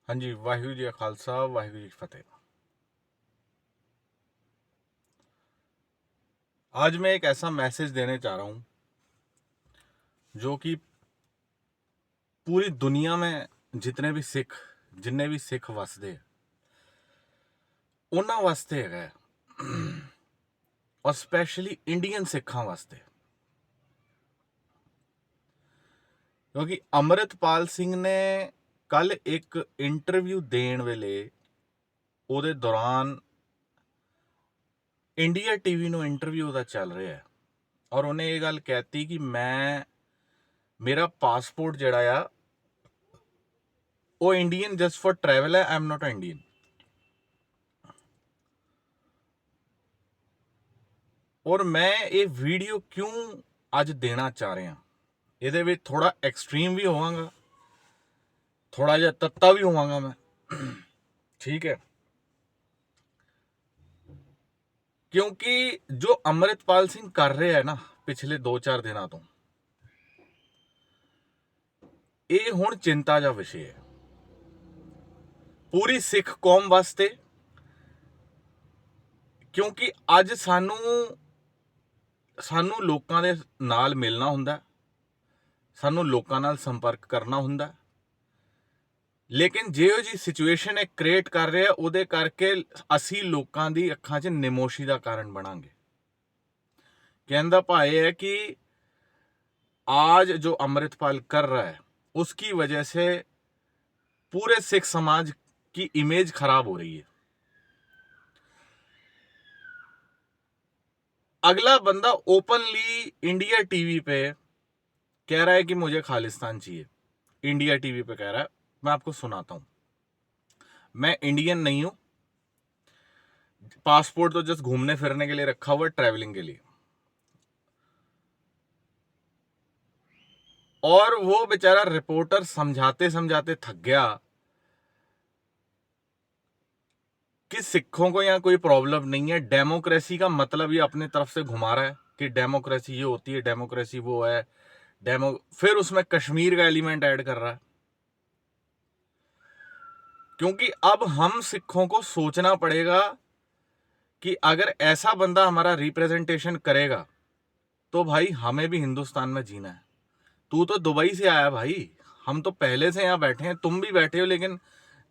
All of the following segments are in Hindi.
हाँ जी, वाहिगुरू जी का खालसा वाहिगुरू जी की फतेह। आज मैं एक ऐसा मैसेज देने चाह रहा हूँ जो कि पूरी दुनिया में जिन्ने भी सिख वसदे उन्हां वास्ते हैगा और स्पैशली इंडियन सिखां वास्ते, क्योंकि अमृतपाल सिंह ने कल एक इंटरव्यू देण वेले ਉਹਦੇ दौरान इंडिया टीवी ਨੂੰ इंटरव्यू ਉਹਦਾ ਚੱਲ ਰਿਹਾ ਹੈ और ਉਹਨੇ ਇਹ ਗੱਲ ਕਹਿਤੀ कि मेरा पासपोर्ट ਜਿਹੜਾ ਆ ਉਹ इंडियन जस्ट फॉर ट्रैवल है, आई एम नॉट इंडियन। और मैं ये वीडियो क्यों अज देना चाह रहा, ये थोड़ा एक्सट्रीम भी होवांगा, थोड़ा जिहा तत्ता भी होवांगा मैं, ठीक है। क्योंकि जो अमृतपाल सिंह कर रहे हैं ना पिछले 2-4 दिनों तो ये हुण चिंता का विषय है पूरी सिख कौम वास्ते। क्योंकि अज सानू लोकां दे नाल मिलना हुंदा, सानू लोकां नाल संपर्क करना हुंदा, लेकिन जो जी सिचुएशन है क्रिएट कर रहे हैं उहदे करके असी लोकां दी अखां च निमोशी का कारण बनांगे। कहने दा भाव है कि आज जो अमृतपाल कर रहा है उसकी वजह से पूरे सिख समाज की इमेज खराब हो रही है। अगला बंदा ओपनली इंडिया टीवी पे कह रहा है कि मुझे खालिस्तान चाहिए, इंडिया टीवी पे कह रहा है। मैं आपको सुनाता हूं, मैं इंडियन नहीं हूं, पासपोर्ट तो जस्ट घूमने फिरने के लिए रखा हुआ है, ट्रैवलिंग के लिए। और वो बेचारा रिपोर्टर समझाते समझाते थक गया कि सिखों को यहाँ कोई प्रॉब्लम नहीं है, डेमोक्रेसी का मतलब ये अपने तरफ से घुमा रहा है कि डेमोक्रेसी ये होती है, डेमोक्रेसी वो है, फिर उसमें कश्मीर का एलिमेंट ऐड कर रहा है। क्योंकि अब हम सिखों को सोचना पड़ेगा कि अगर ऐसा बंदा हमारा रिप्रेजेंटेशन करेगा तो भाई हमें भी हिंदुस्तान में जीना है। तू तो दुबई से आया भाई, हम तो पहले से यहाँ बैठे हैं, तुम भी बैठे हो, लेकिन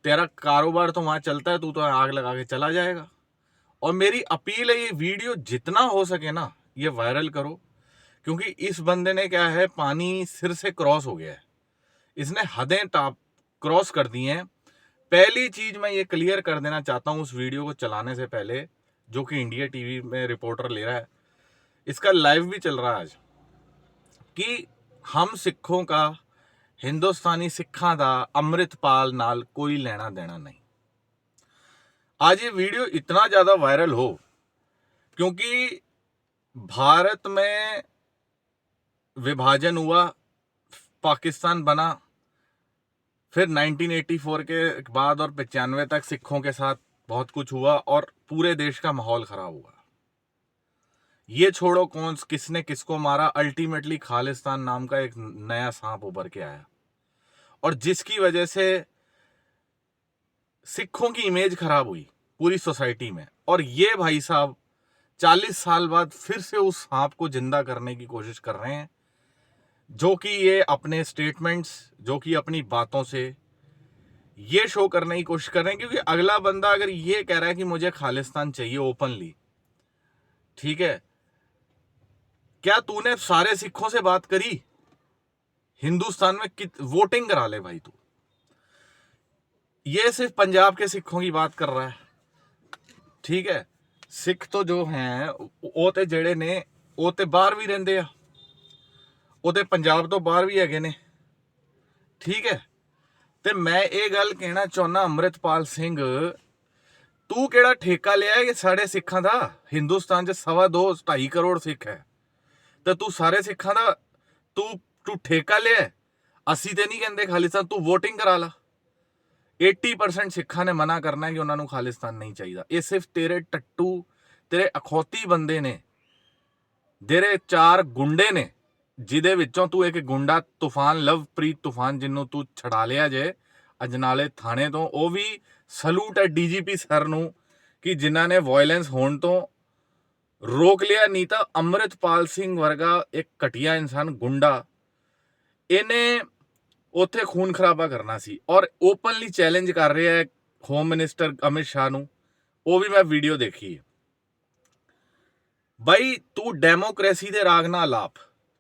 तेरा कारोबार तो वहां चलता है, तू तो आग लगा के चला जाएगा। और मेरी अपील है ये वीडियो जितना हो सके ना ये वायरल करो, क्योंकि इस बंदे ने क्या है, पानी सिर से क्रॉस हो गया है, इसने हदें क्रॉस कर दी हैं। पहली चीज मैं ये क्लियर कर देना चाहता हूं उस वीडियो को चलाने से पहले, जो कि इंडिया टीवी में रिपोर्टर ले रहा है, इसका लाइव भी चल रहा है आज, कि हम सिखों का, हिंदुस्तानी सिखा का अमृतपाल नाल कोई लेना देना नहीं। आज ये वीडियो इतना ज्यादा वायरल हो क्योंकि भारत में विभाजन हुआ, पाकिस्तान बना, फिर 1984 के बाद और 95 तक सिखों के साथ बहुत कुछ हुआ और पूरे देश का माहौल खराब हुआ। ये छोड़ो कौन किसने किसको मारा, अल्टीमेटली खालिस्तान नाम का एक नया सांप उभर के आया और जिसकी वजह से सिखों की इमेज खराब हुई पूरी सोसाइटी में। और ये भाई साहब 40 साल बाद फिर से उस सांप को जिंदा करने की कोशिश कर रहे हैं, जो कि ये अपने स्टेटमेंट्स, जो कि अपनी बातों से ये शो करने की कोशिश कर रहे हैं। क्योंकि अगला बंदा अगर ये कह रहा है कि मुझे खालिस्तान चाहिए ओपनली, ठीक है, क्या तूने सारे सिखों से बात करी? हिंदुस्तान में वोटिंग करा ले भाई तू। ये सिर्फ पंजाब के सिखों की बात कर रहा है, ठीक है। सिख तो जो हैं वो तो जेड़े ने वो तो बाहर भी रहंदे आ, वो तो पंजाब तो बाहर भी हैगे ने, ठीक है। ते मैं ये गल कहना चाहना अमृतपाल सिंह, तू केड़ा ठेका लिया है कि साढ़े सिखां दा? हिंदुस्तान च 2.25 करोड़ सिख है, तो तू सारे सिखां दा तू ठेका लिया है? असी ते नहीं कहते खालिस्तान, तू वोटिंग करा ला। 80% सिखा ने मना करना है कि उन्होंने खालिस्तान नहीं चाहिए। ये सिर्फ तेरे टट्टू, तेरे अखौती बंदे ने, तेरे 4 गुंडे ने, जिदे विचों तू एक गुंडा तूफान, लवप्रीत तूफान, जिन्हों तू छड़ा लिया जे, ਅਜਨਾਲੇ ਥਾਣੇ ਤੋਂ। ਉਹ ਵੀ ਸਲੂਟ ਹੈ ਡੀਜੀਪੀ ਸਰ ਨੂੰ ਕਿ ਜਿਨ੍ਹਾਂ ਨੇ ਵਾਇਲੈਂਸ ਹੋਣ ਤੋਂ ਰੋਕ ਲਿਆ। ਨਹੀਂ ਤਾਂ ਅੰਮ੍ਰਿਤਪਾਲ ਸਿੰਘ ਵਰਗਾ ਇੱਕ ਘਟੀਆ ਇਨਸਾਨ, ਗੁੰਡਾ, ਇਹਨੇ ਉੱਥੇ ਖੂਨ ਖਰਾਬਾ ਕਰਨਾ ਸੀ ਔਰ ਓਪਨਲੀ ਚੈਲੰਜ ਕਰ ਰਿਹਾ ਹੈ ਹੋਮ ਮਿਨਿਸਟਰ ਅਮਿਤ ਸ਼ਾਹ ਨੂੰ। ਉਹ ਵੀ ਮੈਂ ਵੀਡੀਓ ਦੇਖੀ ਹੈ। ਬਾਈ ਤੂੰ ਡੈਮੋਕ੍ਰੇਸੀ ਦੇ ਰਾਗ ਨਾਲ ਆਲਾਪ,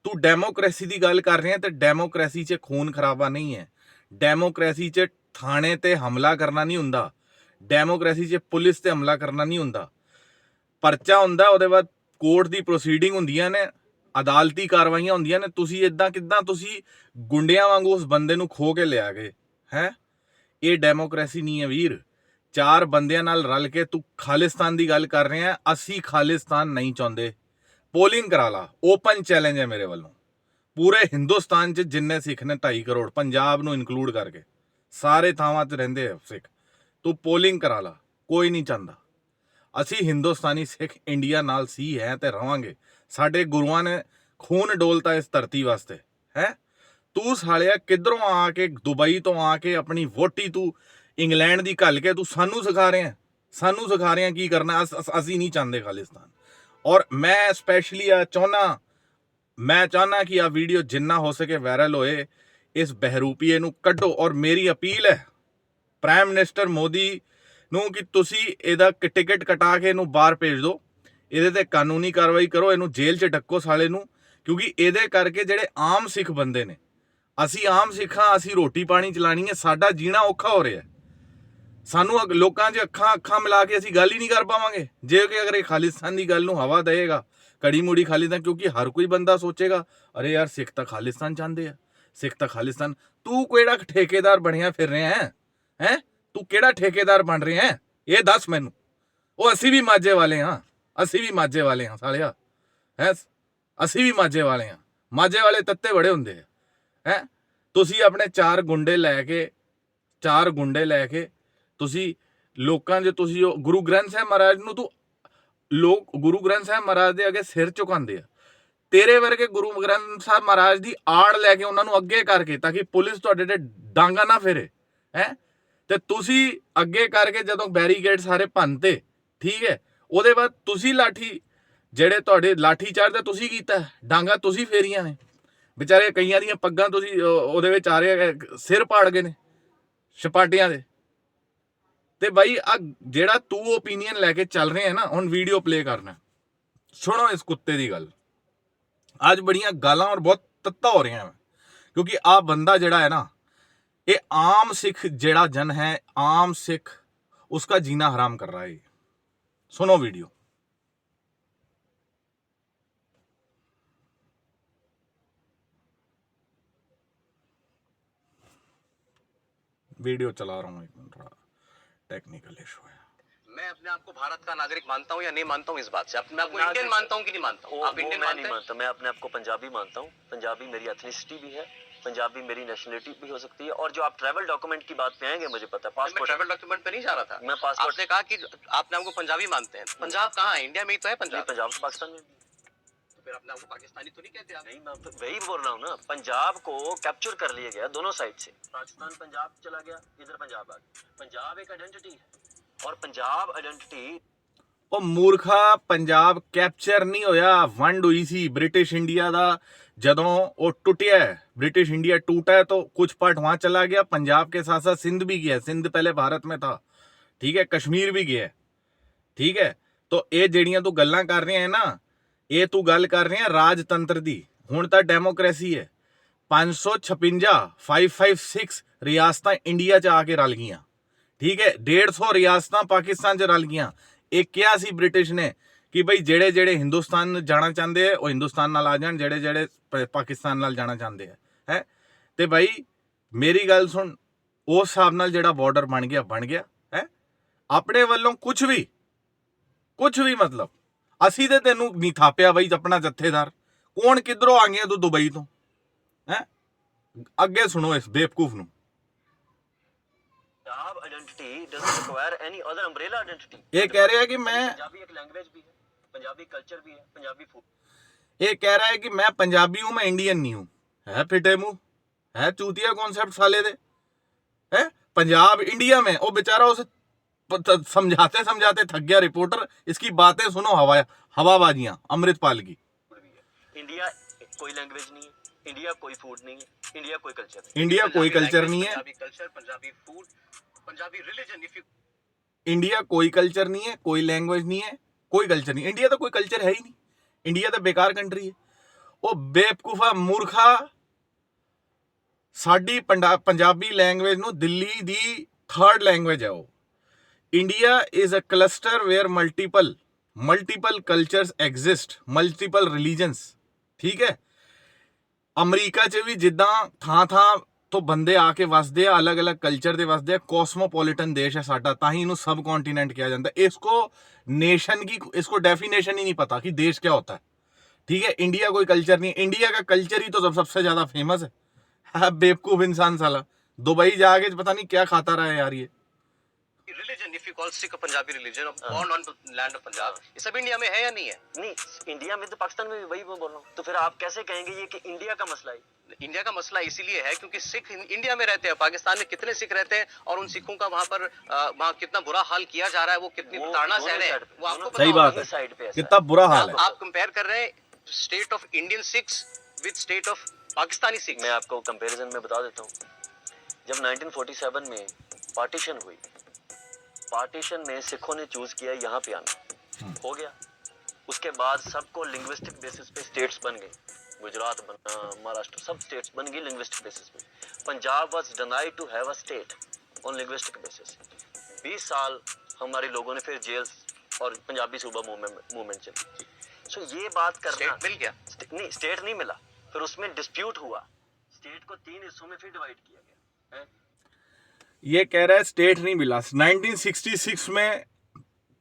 ਤੂੰ ਡੈਮੋਕ੍ਰੇਸੀ ਦੀ ਗੱਲ ਕਰ ਰਿਹਾ ਤੇ ਡੈਮੋਕ੍ਰੇਸੀ 'ਚ ਖੂਨ ਖਰਾਬਾ ਨਹੀਂ ਹੈ। ਡੈਮੋਕ੍ਰੇਸੀ 'ਚ ਥਾਣੇ ਤੇ ਹਮਲਾ ਕਰਨਾ ਨਹੀਂ ਹੁੰਦਾ। ਡੈਮੋਕ੍ਰੇਸੀ 'ਚ ਪੁਲਿਸ ਤੇ ਹਮਲਾ ਕਰਨਾ ਨਹੀਂ ਹੁੰਦਾ। ਪਰਚਾ ਹੁੰਦਾ, ਉਹਦੇ ਬਾਅਦ ਕੋਰਟ ਦੀ ਪ੍ਰੋਸੀਡਿੰਗ ਹੁੰਦੀਆਂ ਨੇ, ਅਦਾਲਤੀ ਕਾਰਵਾਈਆਂ ਹੁੰਦੀਆਂ ਨੇ। ਤੁਸੀਂ ਇਦਾਂ ਕਿੱਦਾਂ ਤੁਸੀਂ ਗੁੰਡਿਆਂ ਵਾਂਗੂ ਉਸ ਬੰਦੇ ਨੂੰ ਖੋ ਕੇ ਲਿਆ ਗਏ ਹੈ? ਇਹ ਡੈਮੋਕ੍ਰੇਸੀ ਨਹੀਂ ਹੈ ਵੀਰ। ਚਾਰ ਬੰਦਿਆਂ ਨਾਲ ਰਲ ਕੇ ਤੂੰ ਖਾਲਿਸਤਾਨ ਦੀ ਗੱਲ ਕਰ ਰਿਹਾ। ਅਸੀਂ ਖਾਲਿਸਤਾਨ ਨਹੀਂ ਚਾਹੁੰਦੇ। ਪੋਲਿੰਗ ਕਰਾ ਲਾ, ਓਪਨ ਚੈਲੰਜ ਹੈ ਮੇਰੇ ਵੱਲੋਂ। ਪੂਰੇ ਹਿੰਦੁਸਤਾਨ 'ਚ ਜਿੰਨੇ ਸਿੱਖ ਨੇ 2.5 ਕਰੋੜ, ਪੰਜਾਬ ਨੂੰ ਇਨਕਲੂਡ ਕਰਕੇ ਸਾਰੇ ਥਾਵਾਂ 'ਤੇ ਰਹਿੰਦੇ ਆ ਸਿੱਖ। ਤੂੰ ਪੋਲਿੰਗ ਕਰਾ ਲਾ, ਕੋਈ ਨਹੀਂ ਚਾਹੁੰਦਾ। ਅਸੀਂ ਹਿੰਦੁਸਤਾਨੀ ਸਿੱਖ ਇੰਡੀਆ ਨਾਲ ਸੀ ਹੈ ਤੇ ਰਵਾਂਗੇ। ਸਾਡੇ ਗੁਰੂਆਂ ਨੇ ਖੂਨ ਡੋਲਤਾ ਇਸ ਧਰਤੀ ਵਾਸਤੇ ਹੈ। ਤੂੰ ਸਾਲਿਆ ਕਿੱਧਰੋਂ ਆ ਕੇ, ਦੁਬਈ ਤੋਂ ਆ ਕੇ ਆਪਣੀ ਵੋਟੀ ਤੂੰ ਇੰਗਲੈਂਡ ਦੀ ਘੱਲ ਕੇ ਤੂੰ ਸਾਨੂੰ ਸਿਖਾ ਰਿਹਾ ਕੀ ਕਰਨਾ। ਅਸੀਂ ਨਹੀਂ ਚਾਹੁੰਦੇ ਖਾਲਿਸਤਾਨ। ਔਰ ਮੈਂ ਸਪੈਸ਼ਲੀ ਚਾਹੁੰਦਾ ਕਿ ਆ ਵੀਡੀਓ ਜਿੰਨਾ ਹੋ ਸਕੇ ਵਾਇਰਲ ਹੋਏ। ਇਸ ਬਹਿਰੂਪੀਏ ਨੂੰ ਕੱਢੋ। ਔਰ ਮੇਰੀ ਅਪੀਲ ਹੈ ਪ੍ਰਾਈਮ ਮਿਨਿਸਟਰ ਮੋਦੀ ਨੂੰ ਕਿ ਤੁਸੀਂ ਇਹਦਾ ਟਿਕਟ ਕਟਾ ਕੇ ਇਹਨੂੰ ਬਾਹਰ ਭੇਜ ਦਿਓ। ਇਹਦੇ ਤੇ ਕਾਨੂੰਨੀ ਕਾਰਵਾਈ ਕਰੋ, ਇਹਨੂੰ ਜੇਲ੍ਹ 'ਚ ਡੱਕੋ ਸਾਲੇ ਨੂੰ। ਕਿਉਂਕਿ ਇਹਦੇ ਕਰਕੇ ਜਿਹੜੇ ਆਮ ਸਿੱਖ ਬੰਦੇ ਨੇ, ਅਸੀਂ ਆਮ ਸਿੱਖਾਂ, ਅਸੀਂ ਰੋਟੀ ਪਾਣੀ ਚਲਾਣੀ ਹੈ, ਸਾਡਾ ਜੀਣਾ ਔਖਾ ਹੋ ਰਿਹਾ। ਸਾਨੂੰ ਲੋਕਾਂ 'ਚ ਅੱਖਾਂ ਮਿਲਾ ਕੇ ਅਸੀਂ ਗੱਲ ਹੀ ਨਹੀਂ ਕਰ ਪਾਵਾਂਗੇ ਜੇ ਕਿ ਅਗਰ ਇਹ ਖਾਲਿਸਤਾਨ ਦੀ ਗੱਲ ਨੂੰ ਹਵਾ ਦੇਏਗਾ, ਕੜੀ ਮੂੜੀ ਖਾਲਿਸਤਾਨ। ਕਿਉਂਕਿ ਹਰ ਕੋਈ ਬੰਦਾ ਸੋਚੇਗਾ ਅਰੇ ਯਾਰ ਸਿੱਖ ਤਾਂ ਖਾਲਿਸਤਾਨ ਚਾਹੁੰਦੇ ਆ, ਸਿੱਖ ਤਾਂ ਖਾਲਿਸਤਾਨ। ਤੂੰ ਕਿਹੜਾ ਠੇਕੇਦਾਰ ਬਣਿਆ ਫਿਰ ਰਿਹਾ ਹੈ? ਤੂੰ ਕਿਹੜਾ ਠੇਕੇਦਾਰ ਬਣ ਰਿਹਾ ਹੈ? ਇਹ ਦੱਸ ਮੈਨੂੰ। ਉਹ ਅਸੀਂ ਵੀ ਮਾਝੇ ਵਾਲੇ ਹਾਂ ਸਾਲਿਆ ਹੈ। ਅਸੀਂ ਵੀ ਮਾਝੇ ਵਾਲੇ ਹਾਂ। ਮਾਝੇ ਵਾਲੇ ਤੱਤੇ ਬੜੇ ਹੁੰਦੇ ਆ ਹੈ। ਤੁਸੀਂ ਆਪਣੇ ਚਾਰ ਗੁੰਡੇ ਲੈ ਕੇ ਤੁਸੀਂ ਲੋਕਾਂ 'ਚ ਤੁਸੀਂ ਉਹ ਗੁਰੂ ਗ੍ਰੰਥ ਸਾਹਿਬ ਮਹਾਰਾਜ ਨੂੰ ਲੋਕ ਗੁਰੂ ਗ੍ਰੰਥ ਸਾਹਿਬ ਮਹਾਰਾਜ ਦੇ ਅੱਗੇ ਸਿਰ ਝੁਕਾਉਂਦੇ ਆ। ਤੇਰੇ ਵਰਗੇ ਗੁਰੂ ਗ੍ਰੰਥ ਸਾਹਿਬ ਮਹਾਰਾਜ ਦੀ ਆੜ ਲੈ ਕੇ ਉਹਨਾਂ ਨੂੰ ਅੱਗੇ ਕਰਕੇ, ਤਾਂ ਕਿ ਪੁਲਿਸ ਤੁਹਾਡੇ ਤੇ ਡਾਂਗਾ ਨਾ ਫੇਰੇ ਹੈ। ਤੇ ਤੁਸੀਂ ਅੱਗੇ ਕਰਕੇ ਜਦੋਂ ਬੈਰੀਕੇਡ ਸਾਰੇ ਭੰਨਤੇ, ਠੀਕ ਹੈ, ਉਹਦੇ ਬਾਅਦ ਤੁਸੀਂ ਜਿਹੜੇ ਤੁਹਾਡੇ ਲਾਠੀ ਚਾਰਜ ਤੁਸੀਂ ਕੀਤਾ, ਡਾਂਗਾ ਤੁਸੀਂ ਫੇਰੀਆਂ ਨੇ। ਵਿਚਾਰੇ ਕਈਆਂ ਦੀਆਂ ਪੱਗਾਂ ਤੁਸੀਂ ਉਹਦੇ ਵਿੱਚ ਆ ਰਹੇ, ਸਿਰ ਪਾੜ ਗਏ ਨੇ ਛਪਾਟਿਆਂ ਦੇ। ਤੇ ਬਾਈ ਆ ਜਿਹੜਾ ਤੂੰ ਓਪੀਨੀਅਨ ਲੈ ਕੇ ਚੱਲ ਰਿਹਾ ਹੈ ਨਾ, ਹੁਣ ਵੀਡੀਓ ਪਲੇ ਕਰਨਾ, ਸੁਣੋ ਇਸ ਕੁੱਤੇ ਦੀ ਗੱਲ। ਅੱਜ ਬੜੀਆਂ ਗਾਲਾਂ ਔਰ ਬਹੁਤ ਤੱਤਾ ਹੋ ਰਹੀਆਂ ਕਿਉਂਕਿ ਆ ਬੰਦਾ ਜਿਹੜਾ ਹੈ ਨਾ, ਇਹ ਆਮ ਸਿੱਖ ਜਿਹੜਾ ਜਨ ਹੈ, ਆਮ ਸਿੱਖ, उसका जीना हराम कर रहा है। सुनो वीडियो। चला रहा हूँ, एक मिनट, टेक्निकल इशू है। मैं अपने आप को भारत का नागरिक मानता हूँ या नहीं मानता हूँ, इस बात से अपने आप को इंडियन मानता हूँ कि नहीं मानता हूँ? आप इंडियन मानते हैं? मैं अपने आप को पंजाबी मानता हूँ। पंजाबी मेरी एथनिसिटी भी है, पंजाबी मेरी नेशनलिटी भी हो सकती है। और जो आप ट्रैवल डॉक्यूमेंट की बात पे आएंगे, मुझे पता है पासपोर्ट, मैं ट्रैवल डॉक्यूमेंट पे नहीं जा रहा था। मैं पासपोर्ट, आपने कहा कि आपने हमको पंजाबी मानते हैं। पंजाब कहाँ है? इंडिया में ही तो है पंजाब। पंजाब तो पाकिस्तान में, तो फिर अपने आपको पाकिस्तानी तो नहीं कहते आप? नहीं, मैं तो वही बोल रहा हूँ ना, पंजाब को कैप्चर कर लिया गया दोनों साइड से। पाकिस्तान पंजाब चला गया, इधर पंजाब आ गया। पंजाब एक आइडेंटिटी है और पंजाब आइडेंटिटी। ਉਹ ਮੂਰਖਾ, ਪੰਜਾਬ ਕੈਪਚਰ ਨਹੀਂ ਹੋਇਆ, ਵੰਡ ਹੋਈ ਸੀ ब्रिटिश इंडिया ਦਾ। ਜਦੋਂ ਉਹ ਟੁੱਟਿਆ, ब्रिटिश इंडिया टूटा है तो कुछ पार्ट वहाँ चला गया। पंजाब के साथ साथ सिंध भी गया, सिंध पहले भारत में था, ठीक है, कश्मीर भी गया, ठीक है। तो ਇਹ ਜਿਹੜੀਆਂ ਤੂੰ ਗੱਲਾਂ ਕਰ ਰਿਹਾ ਹੈ ਨਾ, ਇਹ ਤੂੰ ਗੱਲ ਕਰ ਰਿਹਾ ਰਾਜਤੰਤਰ ਦੀ। ਹੁਣ ਤਾਂ ਡੈਮੋਕ੍ਰੇਸੀ ਹੈ। 556 ਰਿਆਸਤਾਂ ਇੰਡੀਆ 'ਚ ਆ ਕੇ ਰਲ ਗਈਆਂ, ਠੀਕ ਹੈ। 150 ਰਿਆਸਤਾਂ ਪਾਕਿਸਤਾਨ 'ਚ ਰਲ ਗਈਆਂ। ਇਹ ਕਿਹਾ ਸੀ ਬ੍ਰਿਟਿਸ਼ ਨੇ ਕਿ ਬਈ ਜਿਹੜੇ ਹਿੰਦੁਸਤਾਨ ਜਾਣਾ ਚਾਹੁੰਦੇ ਆ ਉਹ ਹਿੰਦੁਸਤਾਨ ਨਾਲ ਆ ਜਾਣ, ਜਿਹੜੇ ਪਾਕਿਸਤਾਨ ਨਾਲ ਜਾਣਾ ਚਾਹੁੰਦੇ ਆ ਹੈ। ਤੇ ਬਾਈ ਮੇਰੀ ਗੱਲ ਸੁਣ, ਉਸ ਹਿਸਾਬ ਨਾਲ ਜਿਹੜਾ ਬਾਰਡਰ ਬਣ ਗਿਆ ਹੈ। ਆਪਣੇ ਵੱਲੋਂ ਕੁਝ ਵੀ ਮਤਲਬ ਅਸੀਂ ਤੇ ਤੈਨੂੰ ਨਹੀਂ ਥਾਪਿਆ ਬਈ ਆਪਣਾ ਜੱਥੇਦਾਰ। ਕੌਣ ਕਿੱਧਰੋਂ ਆ ਗਿਆ ਤੂੰ ਦੁਬਈ ਤੋਂ ਹੈ? ਅੱਗੇ ਸੁਣੋ ਇਸ ਬੇਵਕੂਫ ਨੂੰ। Identity doesn't require any other umbrella identity। ਇਹ ਕਹਿ ਰਿਹਾ ਕਿ ਮੈਂ पंजाबी एक लैंग्वेज भी है, पंजाबी कल्चर भी है, पंजाबी फूड। ये कह रहा है कि मैं पंजाबी हूं, मैं इंडियन नहीं हूं। है फिटे मुंह, है चूतिया कॉन्सेप्ट साले दे है। पंजाब इंडिया में, वो बेचारा उसे समझाते समझाते थक गया रिपोर्टर, इसकी बातें सुनो हवाबाजियां अमृतपाल की। इंडिया कोई लैंग्वेज नहीं है, इंडिया कोई फूड नहीं है, इंडिया कोई कल्चर नहीं इंडिया कोई कल्चर नहीं है, Punjabi culture, Punjabi food, Punjabi religion. If you India कोई कल्चर नहीं है, कोई लैंग्वेज नहीं है, कोई कल्चर नहीं। इंडिया तो कोई कल्चर है ही नहीं, इंडिया तो बेकार कंट्री है। वो बेवकूफा मूर्खा, ਸਾਡੀ ਪੰਜਾਬੀ ਲੈਂਗੁਏਜ ਨੂੰ ਦਿੱਲੀ ਦੀ ਥਰਡ ਲੈਂਗੁਏਜ ਹੈ ਉਹ। India is a cluster where multiple cultures exist, multiple religions, ਠੀਕ ਹੈ। ਅਮਰੀਕਾ 'ਚ ਵੀ ਜਿੱਦਾਂ ਥਾਂ ਤੋਂ ਬੰਦੇ ਆ ਕੇ ਵਸਦੇ ਆ, ਅਲੱਗ-ਅਲੱਗ ਕਲਚਰ ਦੇ ਵਸਦੇ ਆ, ਕੋਸਮੋਪੋਲਿਟਨ ਦੇਸ਼ ਹੈ ਸਾਡਾ, ਤਾਂ ਹੀ ਇਹਨੂੰ सब कॉन्टिनेंट किया जाता है। इसको नेशन की इसको डेफिनेशन ही नहीं पता कि देश क्या होता है, ठीक है। इंडिया कोई कल्चर नहीं, इंडिया का कल्चर ही तो सबसे ज्यादा फेमस है। बेवकूफ इंसान साला, दुबई जाके पता नहीं क्या खाता रहा है यार ये। Religion, if you call Sikh a Punjabi religion, born on land of Punjab, ये सब इंडिया में है या नहीं है? नहीं, इंडिया में तो, पाकिस्तान में भी वही मैं बोल रहा हूँ। तो फिर आप कैसे कहेंगे ये कि इंडिया का मसला है? इंडिया का मसला इसीलिए है क्योंकि सिख इंडिया में रहते हैं। पाकिस्तान में कितने सिख रहते हैं और उन सिखों का वहाँ पर वहाँ कितना बुरा हाल किया जा रहा है, वो कितनी ताड़ना सह रहे हैं, वो आपको पता सही होगा। बात है, साइड पे कितना बुरा हाल है। आप कंपेयर कर रहे हैं state of Indian Sikhs with state of Pakistani Sikhs. मैं आपको कंपैरिजन में बता देता हूँ। जब 1947 में पार्टीशन हुई, पार्टीशन में सिखों ने चूज किया यहाँ पे आना, हो गया। उसके बाद सबको लिंग्विस्टिक बेसिस पे स्टेट्स बन गई, गुजरात बना, महाराष्ट्र, सब स्टेट्स बन गई लिंग्विस्टिक बेसिस पे। Punjab was denied to have a state on linguistic basis. 20 साल हमारे लोगों ने फिर जेल और पंजाबी सूबा मूवमेंट चली। सो ये बात करना, स्टेट मिल गया नहीं, स्टेट नहीं मिला, फिर उसमें डिस्प्यूट हुआ, स्टेट को 3 हिस्सों में फिर डिवाइड किया गया है। ये कह रहा है स्टेट नहीं मिला। 1966 में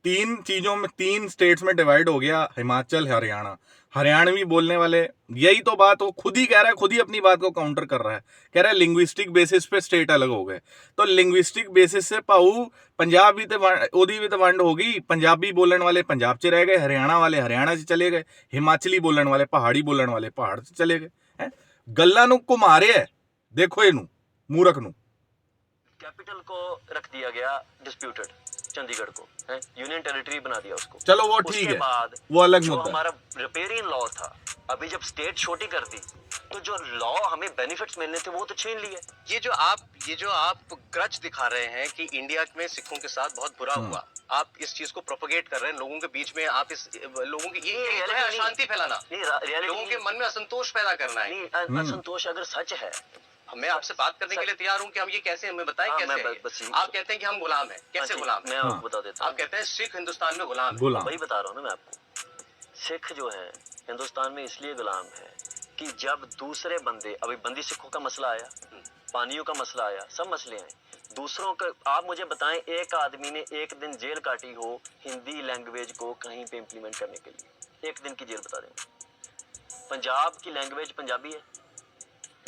3 चीजों में 3 स्टेट्स में डिवाइड हो गया, हिमाचल, हरियाणा। हरियाणवी बोलने वाले, यही तो बात वो खुद ही कह रहा है, खुद ही अपनी बात को काउंटर कर रहा है, कह रहा है लिंग्विस्टिक बेसिस पे स्टेट अलग हो गए। तो लिंग्विस्टिक बेसिस से पाऊ पंजाब भी तो ओदी भी तो वंड होगी। पंजाबी बोलने वाले पंजाब च रह गए, हरियाणा वाले हरियाणा से चले गए, हिमाचली बोलने वाले, पहाड़ी बोलने वाले पहाड़ से चले गए हैं। गल्लां नूं घुमा रहे है, देखो इनू मूर्ख नूं। कैपिटल को रख दिया गया डिस्प्यूटेड, चंडीगढ़ को है, यूनियन टेरिटरी बना दिया उसको। चलो वो ठीक उसके है, बाद वो अलग जो मुद्दा है। हमारा रिपेरियन लॉ था, अभी जब स्टेट छोटी कर दी तो जो लॉ हमें बेनिफिट्स मिलने थे वो तो छीन लिए। ये जो आप ग्रज दिखा रहे हैं कि इंडिया में सिखों के साथ बहुत बुरा हुआ, आप इस चीज को प्रोपोगेट कर रहे हैं लोगों के बीच में। आप इस लोगों की ये reality है नहीं। अशांति फैलाना, नहीं, reality लोगों के नहीं। मन में असंतोष पैदा करना है। नहीं, असंतोष अगर सच है, मैं आपसे बात करने के लिए तैयार हूँ कि हम ये कैसे, हमें बताएं हाँ, कैसे मैं है ये? बस आप कहते हैं कि हम गुलाम हैं, कैसे हाँ, गुलाम मैं हैं? आपको बता देता हूँ। आप कहते हैं सिख हिंदुस्तान में गुलाम है। गुलाम वही बता रहा हूँ ना मैं आपको। सिख जो है हिंदुस्तान में इसलिए गुलाम है कि जब दूसरे बंदे, अभी बंदी सिखों का मसला आया, पानियों का मसला आया, सब मसले हैं दूसरों का। आप मुझे बताएं, एक आदमी ने एक दिन जेल काटी हो हिंदी लैंग्वेज को कहीं पे इंप्लीमेंट करने के लिए, एक दिन की जेल बता दें। पंजाब की लैंग्वेज पंजाबी है,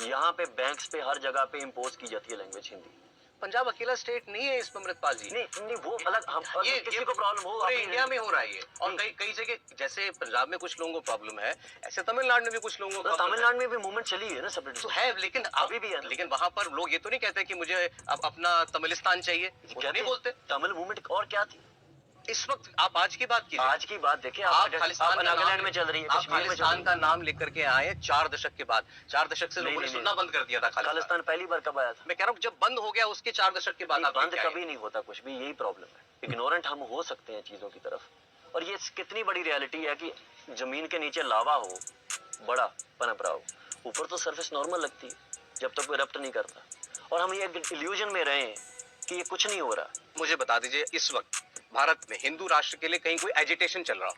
यहाँ पे बैंक्स पे हर जगह पे इम्पोज की जाती है लैंग्वेज हिंदी। पंजाब अकेला स्टेट नहीं है इसमें अमृतपाल जी। नहीं, वो अलग, हम ये किसी को प्रॉब्लम हो, पूरे इंडिया में हो रहा है ये। और कई जगह, जैसे पंजाब में कुछ लोगों को प्रॉब्लम है, ऐसे तमिलनाडु में भी कुछ लोगों को तो तमिलनाडु में भी मूवमेंट चली है ना, सेपरेट तो है, लेकिन अभी भी है ना। लेकिन वहां पर लोग ये तो नहीं कहते कि मुझे अब अपना तमिलिस्तान चाहिए, वो तो नहीं बोलते। तमिल मूवमेंट और क्या थी इस वक्त आप आज की बात कीजिए, आज की बात देखिए, आप आप खालिस्तान का नागालैंड नाम- में चल रही है, आप कश्मीर में चल खालिस्तान रही का है। नाम लेकर के आए 4 दशक के बाद। 4 दशक से लोगों ने नहीं, सुनना बंद कर दिया था खालिस्तान। खालिस्तान पहली बार कब आया था? मैं कह रहा हूँ जब बंद हो गया उसके 4 दशक के बाद नहीं, आप बंद क्या कभी नहीं होता कुछ भी, यही प्रॉब्लम है। इग्नोरेंट हम हो सकते हैं चीजों की तरफ। और ये कितनी बड़ी रियलिटी है कि जमीन के नीचे लावा हो, बड़ा पनप रहा हो, ऊपर तो सरफेस नॉर्मल लगती है जब तक वो इरप्ट नहीं करता। और हम ये इल्यूजन में रहे कि ये कुछ नहीं हो रहा। मुझे बता दीजिए, इस वक्त भारत में हिंदू राष्ट्र के लिए कहीं कोई एजिटेशन चल रहा हो?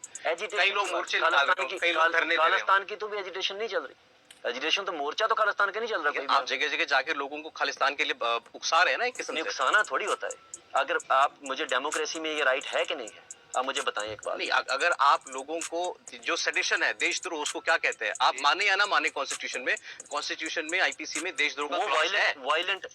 कई लोग मोर्चे निकाल रहे हो, कई लोग धरने दे रहे हो। खालिस्तान की तो भी एजिटेशन नहीं चल रही। एजिटेशन तो मोर्चा तो खालिस्तान का नहीं चल रहा। लेकिन आप जगह जगह जाके लोगों को खालिस्तान के लिए उकसा रहे हैं ना एक किस्म से। नुकसाना थोड़ी होता है। अगर आप मुझे डेमोक्रेसी में ये राइट है कि नहीं है, आप मुझे बताएं एक बात। नहीं, अगर आप लोगों को जो सेडिशन है, देशद्रोह, उसको क्या कहते हैं? आप माने या ना माने, कॉन्स्टिट्यूशन में आईपीसी में देशद्रोह का वो क्लॉज है। वायलेंट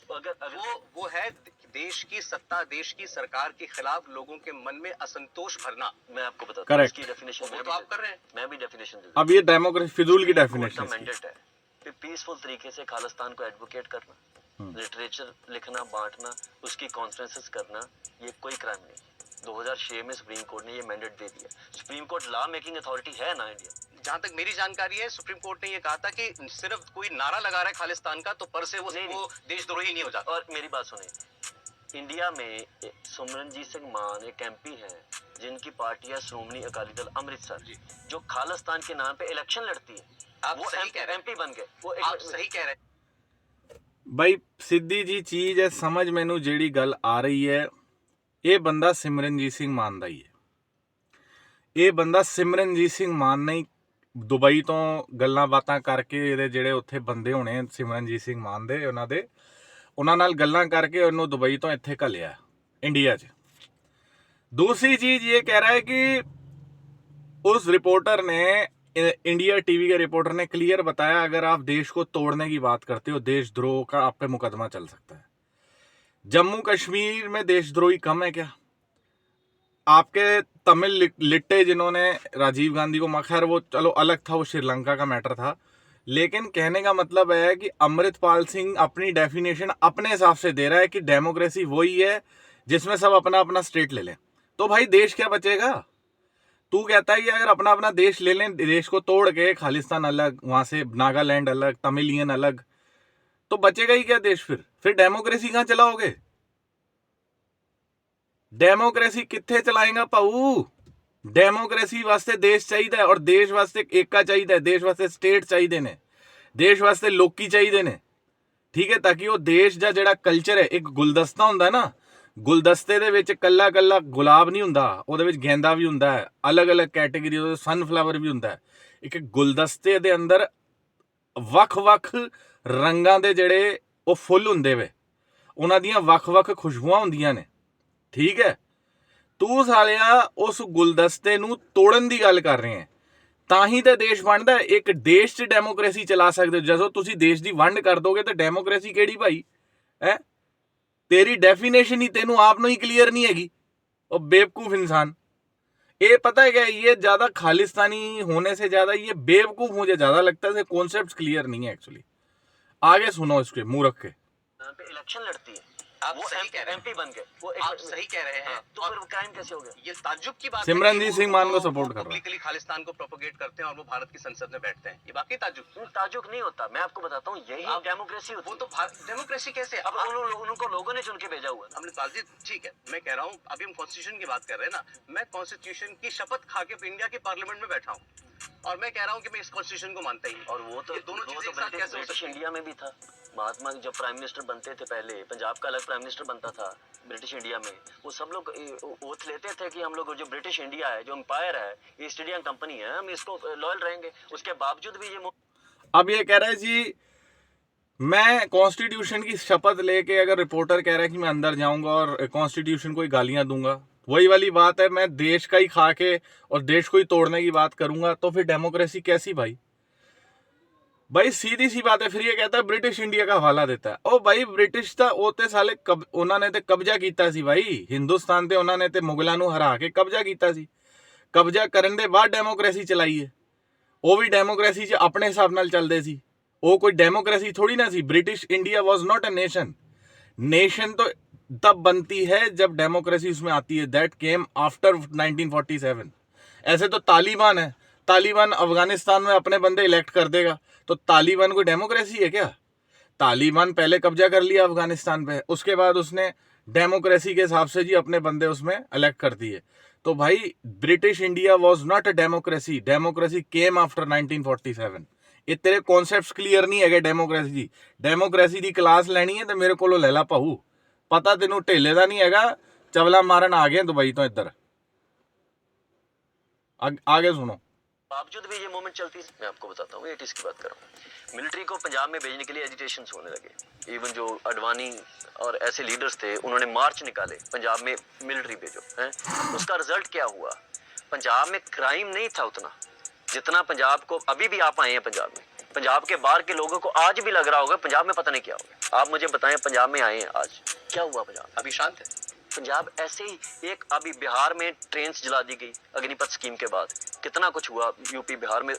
वो है देश की सत्ता, देश की सरकार के खिलाफ लोगों के मन में असंतोष भरना। मैं आपको बताता हूँ Correct. इसकी डेफिनेशन वो तो आप कर रहे हैं। मैं भी डेफिनेशन दे अब ये डेमोक्रेसी फिजूल की डेफिनेशन मैंडेट है कि पीसफुल तरीके से खालिस्तान को एडवोकेट करना, लिटरेचर लिखना, बांटना, उसकी कॉन्फ्रेंसेस करना, ये कोई क्राइम नहीं। 2006 में सुप्रीम कोर्ट ने ये मैंडेट दे दिया। Supreme court law making authority है ना इंडिया। जहां तक मेरी जानकारी है, सुप्रीम कोर्ट ने ये कहा था कि सिर्फ कोई नारा लगा रहा है खालिस्तान का तो पर से वो देशद्रोही नहीं हो जाता। और मेरी बात सुनिए, इंडिया में सिमरनजीत सिंह मान एक एमपी हैं जिनकी पार्टी है श्रोमणी अकाली दल अमृतसर, जो खालिस्तान के नाम पे इलेक्शन लड़ती है। आप वो सही कह रहे हैं। एमपी बन गए। वो आप सही कह रहे हैं। ਬਈ ਸਿੱਧੀ ਜੀ ਚੀਜ਼ ਹੈ, ਸਮਝ ਮੈਨੂੰ ਜਿਹੜੀ ਗੱਲ ਆ ਰਹੀ ਹੈ, ਇਹ ਬੰਦਾ ਸਿਮਰਨਜੀਤ ਸਿੰਘ ਮਾਨ ਦਾ ਹੀ ਹੈ। ਇਹ ਬੰਦਾ ਸਿਮਰਨਜੀਤ ਸਿੰਘ ਮਾਨ ਨੇ ਦੁਬਈ ਤੋਂ ਗੱਲਾਂ ਬਾਤਾਂ ਕਰਕੇ ਇਹਦੇ ਜਿਹੜੇ ਉੱਥੇ ਬੰਦੇ ਹੋਣੇ ਸਿਮਰਨਜੀਤ ਸਿੰਘ ਮਾਨ ਦੇ ਉਹਨਾਂ ਨਾਲ ਗੱਲਾਂ ਕਰਕੇ ਉਹਨੂੰ ਦੁਬਈ ਤੋਂ ਇੱਥੇ ਘੱਲਿਆ ਇੰਡੀਆ 'ਚ। दूसरी चीज ये कह रहा है कि उस रिपोर्टर ने, इंडिया टीवी के रिपोर्टर ने क्लियर बताया, अगर आप देश को तोड़ने की बात करते हो, देशद्रोह का आप पे मुकदमा चल सकता है। जम्मू कश्मीर में देशद्रोही कम है क्या? आपके तमिल लिट्टे जिन्होंने राजीव गांधी को, खैर वो चलो अलग था, वो श्रीलंका का मैटर था, लेकिन कहने का मतलब है कि अमृतपाल सिंह अपनी डेफिनेशन अपने हिसाब से दे रहा है कि डेमोक्रेसी वही है जिसमें सब अपना अपना स्टेट ले लें। तो भाई देश क्या बचेगा? तू कहता है कि अगर अपना अपना देश ले लें, देश को तोड़ के खालिस्तान अलग, वहां से नागालैंड अलग, तमिलियन अलग, तो बचेगा ही क्या देश? फिर डेमोक्रेसी कहां चलाओगे? डेमोक्रेसी कित्थे चलाएगा पाऊ? डेमोक्रेसी वास्ते देश चाहिए और देश वास्ते एकता चाहिए, देश वास्ते स्टेट चाहिए ने, देश वास्ते लोकी चाहिए ने, ठीक है, ताकि वो देश ਦਾ ਜਿਹੜਾ ਕਲਚਰ ਹੈ, ਇੱਕ ਗੁਲਦਸਤਾ ਹੁੰਦਾ ਨਾ, ਗੁਲਦਸਤੇ ਦੇ ਵਿੱਚ ਕੱਲਾ ਕੱਲਾ ਗੁਲਾਬ ਨਹੀਂ ਹੁੰਦਾ, ਉਹਦੇ ਵਿੱਚ ਗੇਂਦਾ ਵੀ ਹੁੰਦਾ ਹੈ, ਅਲੱਗ-ਅਲੱਗ ਕੈਟਾਗਰੀ, ਉਹਦੇ ਸਨਫਲਾਵਰ ਵੀ ਹੁੰਦਾ ਹੈ। ਇੱਕ ਗੁਲਦਸਤੇ ਦੇ ਅੰਦਰ ਵੱਖ-ਵੱਖ ਰੰਗਾਂ ਦੇ ਜਿਹੜੇ ਉਹ ਫੁੱਲ ਹੁੰਦੇ ਵੇ, ਉਹਨਾਂ ਦੀਆਂ ਵੱਖ-ਵੱਖ ਖੁਸ਼ਬੂਆਂ ਹੁੰਦੀਆਂ ਨੇ, ਠੀਕ ਹੈ। ਤੂੰ ਸਾਲਿਆ ਉਸ ਗੁਲਦਸਤੇ ਨੂੰ ਤੋੜਨ ਦੀ ਗੱਲ ਕਰ ਰਹੇ ਹੈ, ਤਾਂ ਹੀ ਤਾਂ ਦੇਸ਼ ਬਣਦਾ। ਇੱਕ ਦੇਸ਼ 'ਚ ਡੈਮੋਕ੍ਰੇਸੀ ਚਲਾ ਸਕਦੇ ਹੋ, ਜਦੋਂ ਤੁਸੀਂ ਦੇਸ਼ ਦੀ ਵੰਡ ਕਰ ਦੋਗੇ ਤਾਂ ਡੈਮੋਕ੍ਰੇਸੀ ਕਿਹੜੀ ਭਾਈ ਹੈ? तेरी डेफिनेशन ही तेनू आप ही क्लियर नहीं हैगी, और बेवकूफ इंसान। ये पता है क्या, ये ज्यादा खालिस्तानी होने से ज्यादा ये बेवकूफ मुझे ज्यादा लगता है, कॉन्सेप्ट क्लियर नहीं है एक्चुअली। आगे सुनो इसके मूर्ख के। इलेक्शन लड़ती है, आप वो सही कह रहे हैं। एमपी बन गए। वो आप सही कह रहे हैं। तो फिर वो क्राइम कैसे हो गया? ये ताज्जुब की बात है सिमरनजीत कि वो सिंह मान को support कर रहा है। पब्लिकली खालिस्तान को प्रोपोगेट करते हैं और वो भारत की संसद में बैठते हैं, ये वाकई ताजुब नहीं होता। मैं आपको बताता हूँ, यही डेमोक्रेसी होती वो तो डेमोक्रेसी कैसे? अब उनको लोगों ने चुन के भेजा हुआ है। अमृतपाल जी ठीक है, मैं कह रहा हूँ अभी हम कॉन्स्टिट्यूशन की बात कर रहे हैं ना, मैं कॉन्स्टिट्यूशन की शपथ खा के इंडिया के पार्लियामेंट में बैठा हूँ और मैं कह रहा हूँ कि मैं इस कॉन्स्टिट्यूशन को मानता ही। और वो तो दोनों चीजें एक साथ कैसे हो ब्रिटिश सकती हैं? इंडिया में भी था। महात्मा जब प्राइम मिनिस्टर बनते थे, पहले पंजाब का अलग प्राइम मिनिस्टर बनता था ब्रिटिश इंडिया में, वो सब लोग ओथ लेते थे कि हम लोग जो ब्रिटिश इंडिया है, जो एम्पायर है, ईस्ट इंडिया कंपनी है, हम इसको लॉयल रहेंगे। उसके बावजूद भी ये अब ये कह रहा है जी मैं कॉन्स्टिट्यूशन की शपथ लेके, अगर रिपोर्टर कह रहा है कि मैं अंदर जाऊंगा और कॉन्स्टिट्यूशन को गालियां दूंगा, वही वाली बात है, मैं देश का ही खा के और देश को ही तोड़ने की बात करूंगा, तो फिर डेमोक्रेसी कैसी भाई? भाई सीधी सी बात है। फिर ये कहता है ब्रिटिश इंडिया का हवाला देता है। ओ भाई ब्रिटिश ਤਾਂ ਉਹ ਤੇ ਸਾਲੇ ਉਹਨਾਂ ਨੇ ਤੇ ਕਬਜ਼ਾ ਕੀਤਾ ਸੀ ਭਾਈ, ਹਿੰਦੁਸਤਾਨ ਤੇ ਉਹਨਾਂ ਨੇ ਤੇ ਮੁਗਲਾਂ ਨੂੰ ਹਰਾ ਕੇ ਕਬਜ਼ਾ ਕੀਤਾ ਸੀ। ਕਬਜ਼ਾ ਕਰਨ ਦੇ ਬਾਅਦ ਡੈਮੋਕ੍ਰੇਸੀ ਚਲਾਈ ਹੈ। ਉਹ ਵੀ ਡੈਮੋਕ੍ਰੇਸੀ 'ਚ ਆਪਣੇ ਹਿਸਾਬ ਨਾਲ ਚੱਲਦੇ ਸੀ, ਉਹ ਕੋਈ ਡੈਮੋਕ੍ਰੇसी थोड़ी ना थी। British India was not a nation. Nation तो तब बनती है जब डेमोक्रेसी उसमें आती है, दैट केम आफ्टर 1947। ऐसे तो तालिबान है, तालिबान अफगानिस्तान में अपने बंदे इलेक्ट कर देगा, तो तालिबान कोई डेमोक्रेसी है क्या? तालिबान पहले कब्जा कर लिया अफगानिस्तान पे, उसके बाद उसने डेमोक्रेसी के हिसाब से जी अपने बंदे उसमें इलेक्ट कर दिए। तो भाई British India was not a democracy, democracy came after 1947। ये तेरे कॉन्सेप्ट्स क्लियर नहीं है। डेमोक्रेसी की क्लास लेनी है तो मेरे को ले ला पाऊ, पता तेनू ढेले का नहीं है, चवला मारन आ गए दुबई तो इधर। आगे सुनो। बावजूद भी ये मूवमेंट चलती है। मैं आपको बताता हूँ, 80s की बात कर रहा हूँ। मिलिट्री को पंजाब में भेजने के लिए एजिटेशंस होने लगे। इवन जो अडवाणी और ऐसे लीडर्स थे, उन्होंने मार्च निकाले पंजाब में मिलिट्री भेजो है। उसका रिजल्ट क्या हुआ? पंजाब में क्राइम नहीं था उतना जितना पंजाब को अभी भी आप आए हैं पंजाब में। पंजाब के बाहर के लोगों को आज भी लग रहा होगा पंजाब में पता नहीं क्या हो गया। आप मुझे बताएं, पंजाब में आए हैं आज, क्या हुआ पंजाब? अभी शांत है पंजाब ऐसे ही। एक अभी बिहार में ट्रेन जला दी गई अग्निपथ स्कीम के बाद, कितना कुछ हुआ यूपी बिहार में।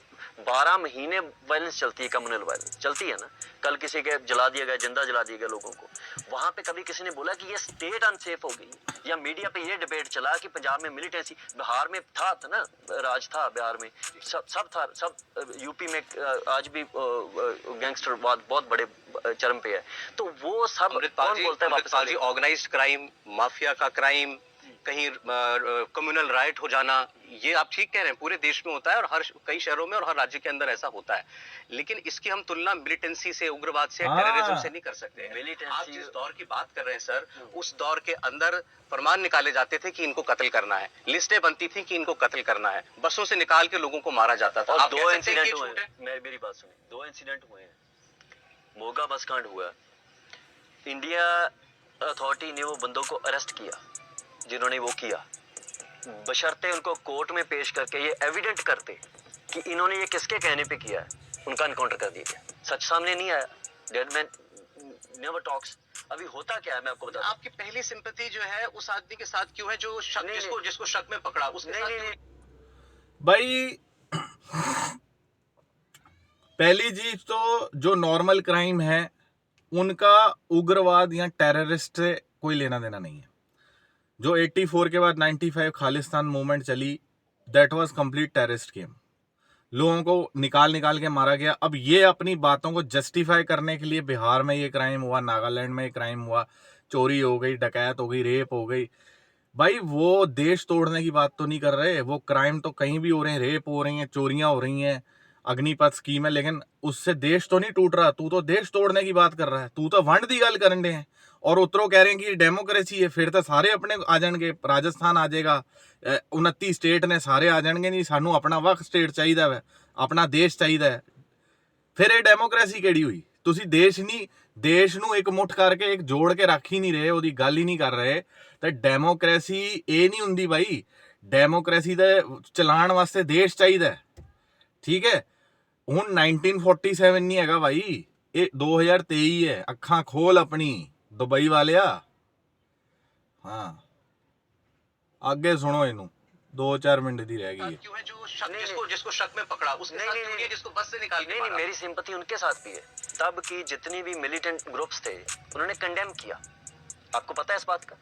12 महीने वायलेंस चलती है, कम्युनल वायलेंस चलती है ना। कल किसी के जला दिया गया, जिंदा जला दिया गया लोगों को। वहां पे कभी किसी ने बोला कि ये स्टेट अनसेफ हो गई? या मीडिया पे ये डिबेट चला कि पंजाब में मिलिटेंसी, बिहार में था ना, राज था बिहार में, सब था, सब यूपी में आज भी गैंगस्टरवाद बहुत बड़े चरम पे है। तो वो सब कौन बोलता है वापस? ऑर्गेनाइज्ड क्राइम, माफिया का क्राइम, कहीं कम्युनल राइट हो जाना, ये आप ठीक कह रहे हैं, पूरे देश में होता है और हर कई शहरों में और हर राज्य के अंदर ऐसा होता है। लेकिन इसकी हम तुलना मिलिटेंसी से, उग्रवाद से, टेररिज्म से नहीं कर सकते। आप जिस दौर की बात कर रहे हैं सर, उस दौर के अंदर फरमान निकाले जाते थे कि इनको कत्ल करना है, लिस्टें बनती थी कि इनको कत्ल करना है, बसों से निकाल के लोगों को मारा जाता था। और 2 इंसिडेंट हुए, मेरी बात सुनिए, 2 इंसिडेंट हुए हैं। मोगा बस कांड हुआ, इंडिया अथॉरिटी ने वो बंदों को अरेस्ट किया जिन्होंने वो किया, बशर्ते उनको कोर्ट में पेश करके ये एविडेंट करते कि इन्होंने ये किसके कहने पे किया है, उनका एनकाउंटर कर दिया गया। सच सामने नहीं आया, डेड मैन नेवर टॉक्स। अभी होता क्या है मैं आपको बताता हूं। आपकी पहली सिंपैथी जो है उस आदमी के साथ क्यों है जो जिसको शक में पकड़ा, उसके साथ नहीं। भाई पहली चीज तो जो नॉर्मल क्राइम है उनका उग्रवाद या टेररिस्ट से कोई लेना देना नहीं है। जो 84 के बाद 95 खालिस्तान मूवमेंट चली, that was complete terrorist game. लोगों को निकाल के मारा गया। अब ये अपनी बातों को जस्टिफाई करने के लिए बिहार में ये क्राइम हुआ, नागालैंड में ये क्राइम हुआ, चोरी हो गई, डकैत हो गई, रेप हो गई, भाई वो देश तोड़ने की बात तो नहीं कर रहे। वो क्राइम तो कहीं भी हो रहे हैं, रेप हो रही हैं, चोरियां हो रही हैं, अग्निपथ स्कीम है, लेकिन उससे देश तो नहीं टूट रहा। तू तो देश तोड़ने की बात कर रहा है, तू तो वंड दी गल करने हैं। और उतरो कह रहे हैं कि डेमोक्रेसी है, फिर तो सारे अपने आ जाएंगे, राजस्थान आ जाएगा, 29 स्टेट ने सारे आ जाएंगे। नहीं, सानू अपना वक्त स्टेट चाहिए है, अपना देश चाहिए है। फिर ये डेमोक्रेसी केड़ी हुई? ਤੁਸੀਂ ਦੇਸ਼ ਨੂੰ ਇੱਕ ਮੁੱਠ ਕਰਕੇ ਇੱਕ ਜੋੜ ਕੇ ਰੱਖ ਹੀ ਨਹੀਂ ਰਹੇ, ਉਹਦੀ ਗੱਲ ਹੀ ਨਹੀਂ ਕਰ ਰਹੇ। ਤੇ ਡੈਮੋਕ੍ਰੇਸੀ ਇਹ ਨਹੀਂ ਹੁੰਦੀ ਬਾਈ। ਡੈਮੋਕ੍ਰੇਸੀ ਦੇ ਚਲਾਉਣ ਵਾਸਤੇ ਦੇਸ਼ ਚਾਹੀਦਾ, ਠੀਕ ਹੈ। ਹੁਣ 1947 ਨਹੀਂ ਹੈਗਾ ਬਾਈ, ਇਹ 2023 ਹੈ। ਅੱਖਾਂ ਖੋਲ ਆਪਣੀ ਦੁਬਈ ਵਾਲਿਆ। ਹਾਂ, ਅੱਗੇ ਸੁਣੋ ਇਹਨੂੰ, 2-4 मिनट दी रह गई है। क्यों है जो जिसको शक में पकड़ा, उसके साथ क्यों नहीं है जिसको बस से निकाल के मारा? मेरी सिंपैथी उनके साथ भी है। तब की जितनी भी मिलिटेंट ग्रुप्स थे उन्होंने कंडेम किया। आपको पता है इस बात का?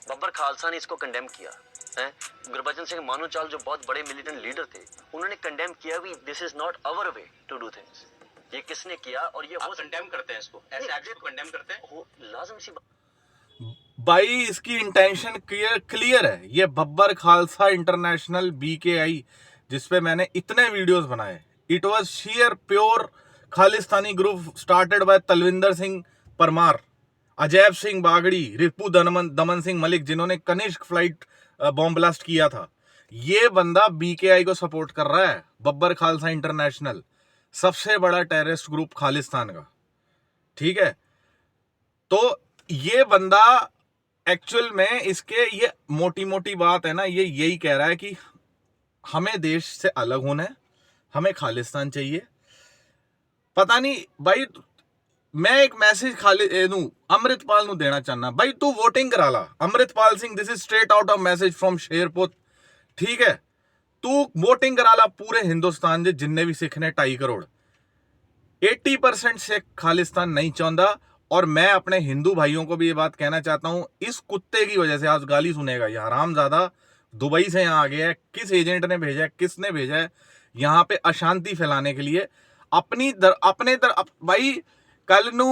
बब्बर खालसा ने इसको कंडेम किया है। गुरबचन सिंह मानोचाल जो बहुत बड़े मिलिटेंट लीडर थे, उन्होंने कंडेम किया भी this is not our way to do things. ये किसने किया? और ये वो कंडेम करते हैं इसको, ऐसे एक्ट को कंडेम करते हैं, वो लाजम सी बात भाई। इसकी इंटेंशन क्लियर है। ये बब्बर खालसा इंटरनेशनल BKI जिसपे मैंने इतने वीडियोस बनाए, it was sheer pure Khalistani group started by Talwinder Singh Parmar, Ajaib Singh Bagri, Ripudaman Singh Malik, जिन्होंने कनिष्क फ्लाइट बॉम्ब ब्लास्ट किया था। ये बंदा BKI को सपोर्ट कर रहा है। बब्बर खालसा इंटरनेशनल सबसे बड़ा टेररिस्ट ग्रुप खालिस्तान का, ठीक है। तो ये बंदा एक्चुअल में इसके ये मोटी बात है ना, ये यही कह रहा है कि हमें देश से अलग होना है, हमें खालिस्तान चाहिए। पता नहीं भाई, मैं एक मैसेज अमृतपाल नूं देना चाहना, भाई तू वोटिंग करा ला। Amritpal Singh, this is straight out of message from Sherpur, ठीक है। तू वोटिंग करा ला पूरे हिंदुस्तान के जिन्ने भी सिख ने, 2.5 करोड़, 80% सिख खालिस्तान नहीं चाहता। और मैं अपने हिंदू भाइयों को भी ये बात कहना चाहता हूं, इस कुत्ते की वजह से आज गाली सुनेगा ये हरामजादा, दुबई से यहाँ आ गया है। किस एजेंट ने भेजा है, किसने भेजा है यहाँ पे अशांति फैलाने के लिए? भाई कल नू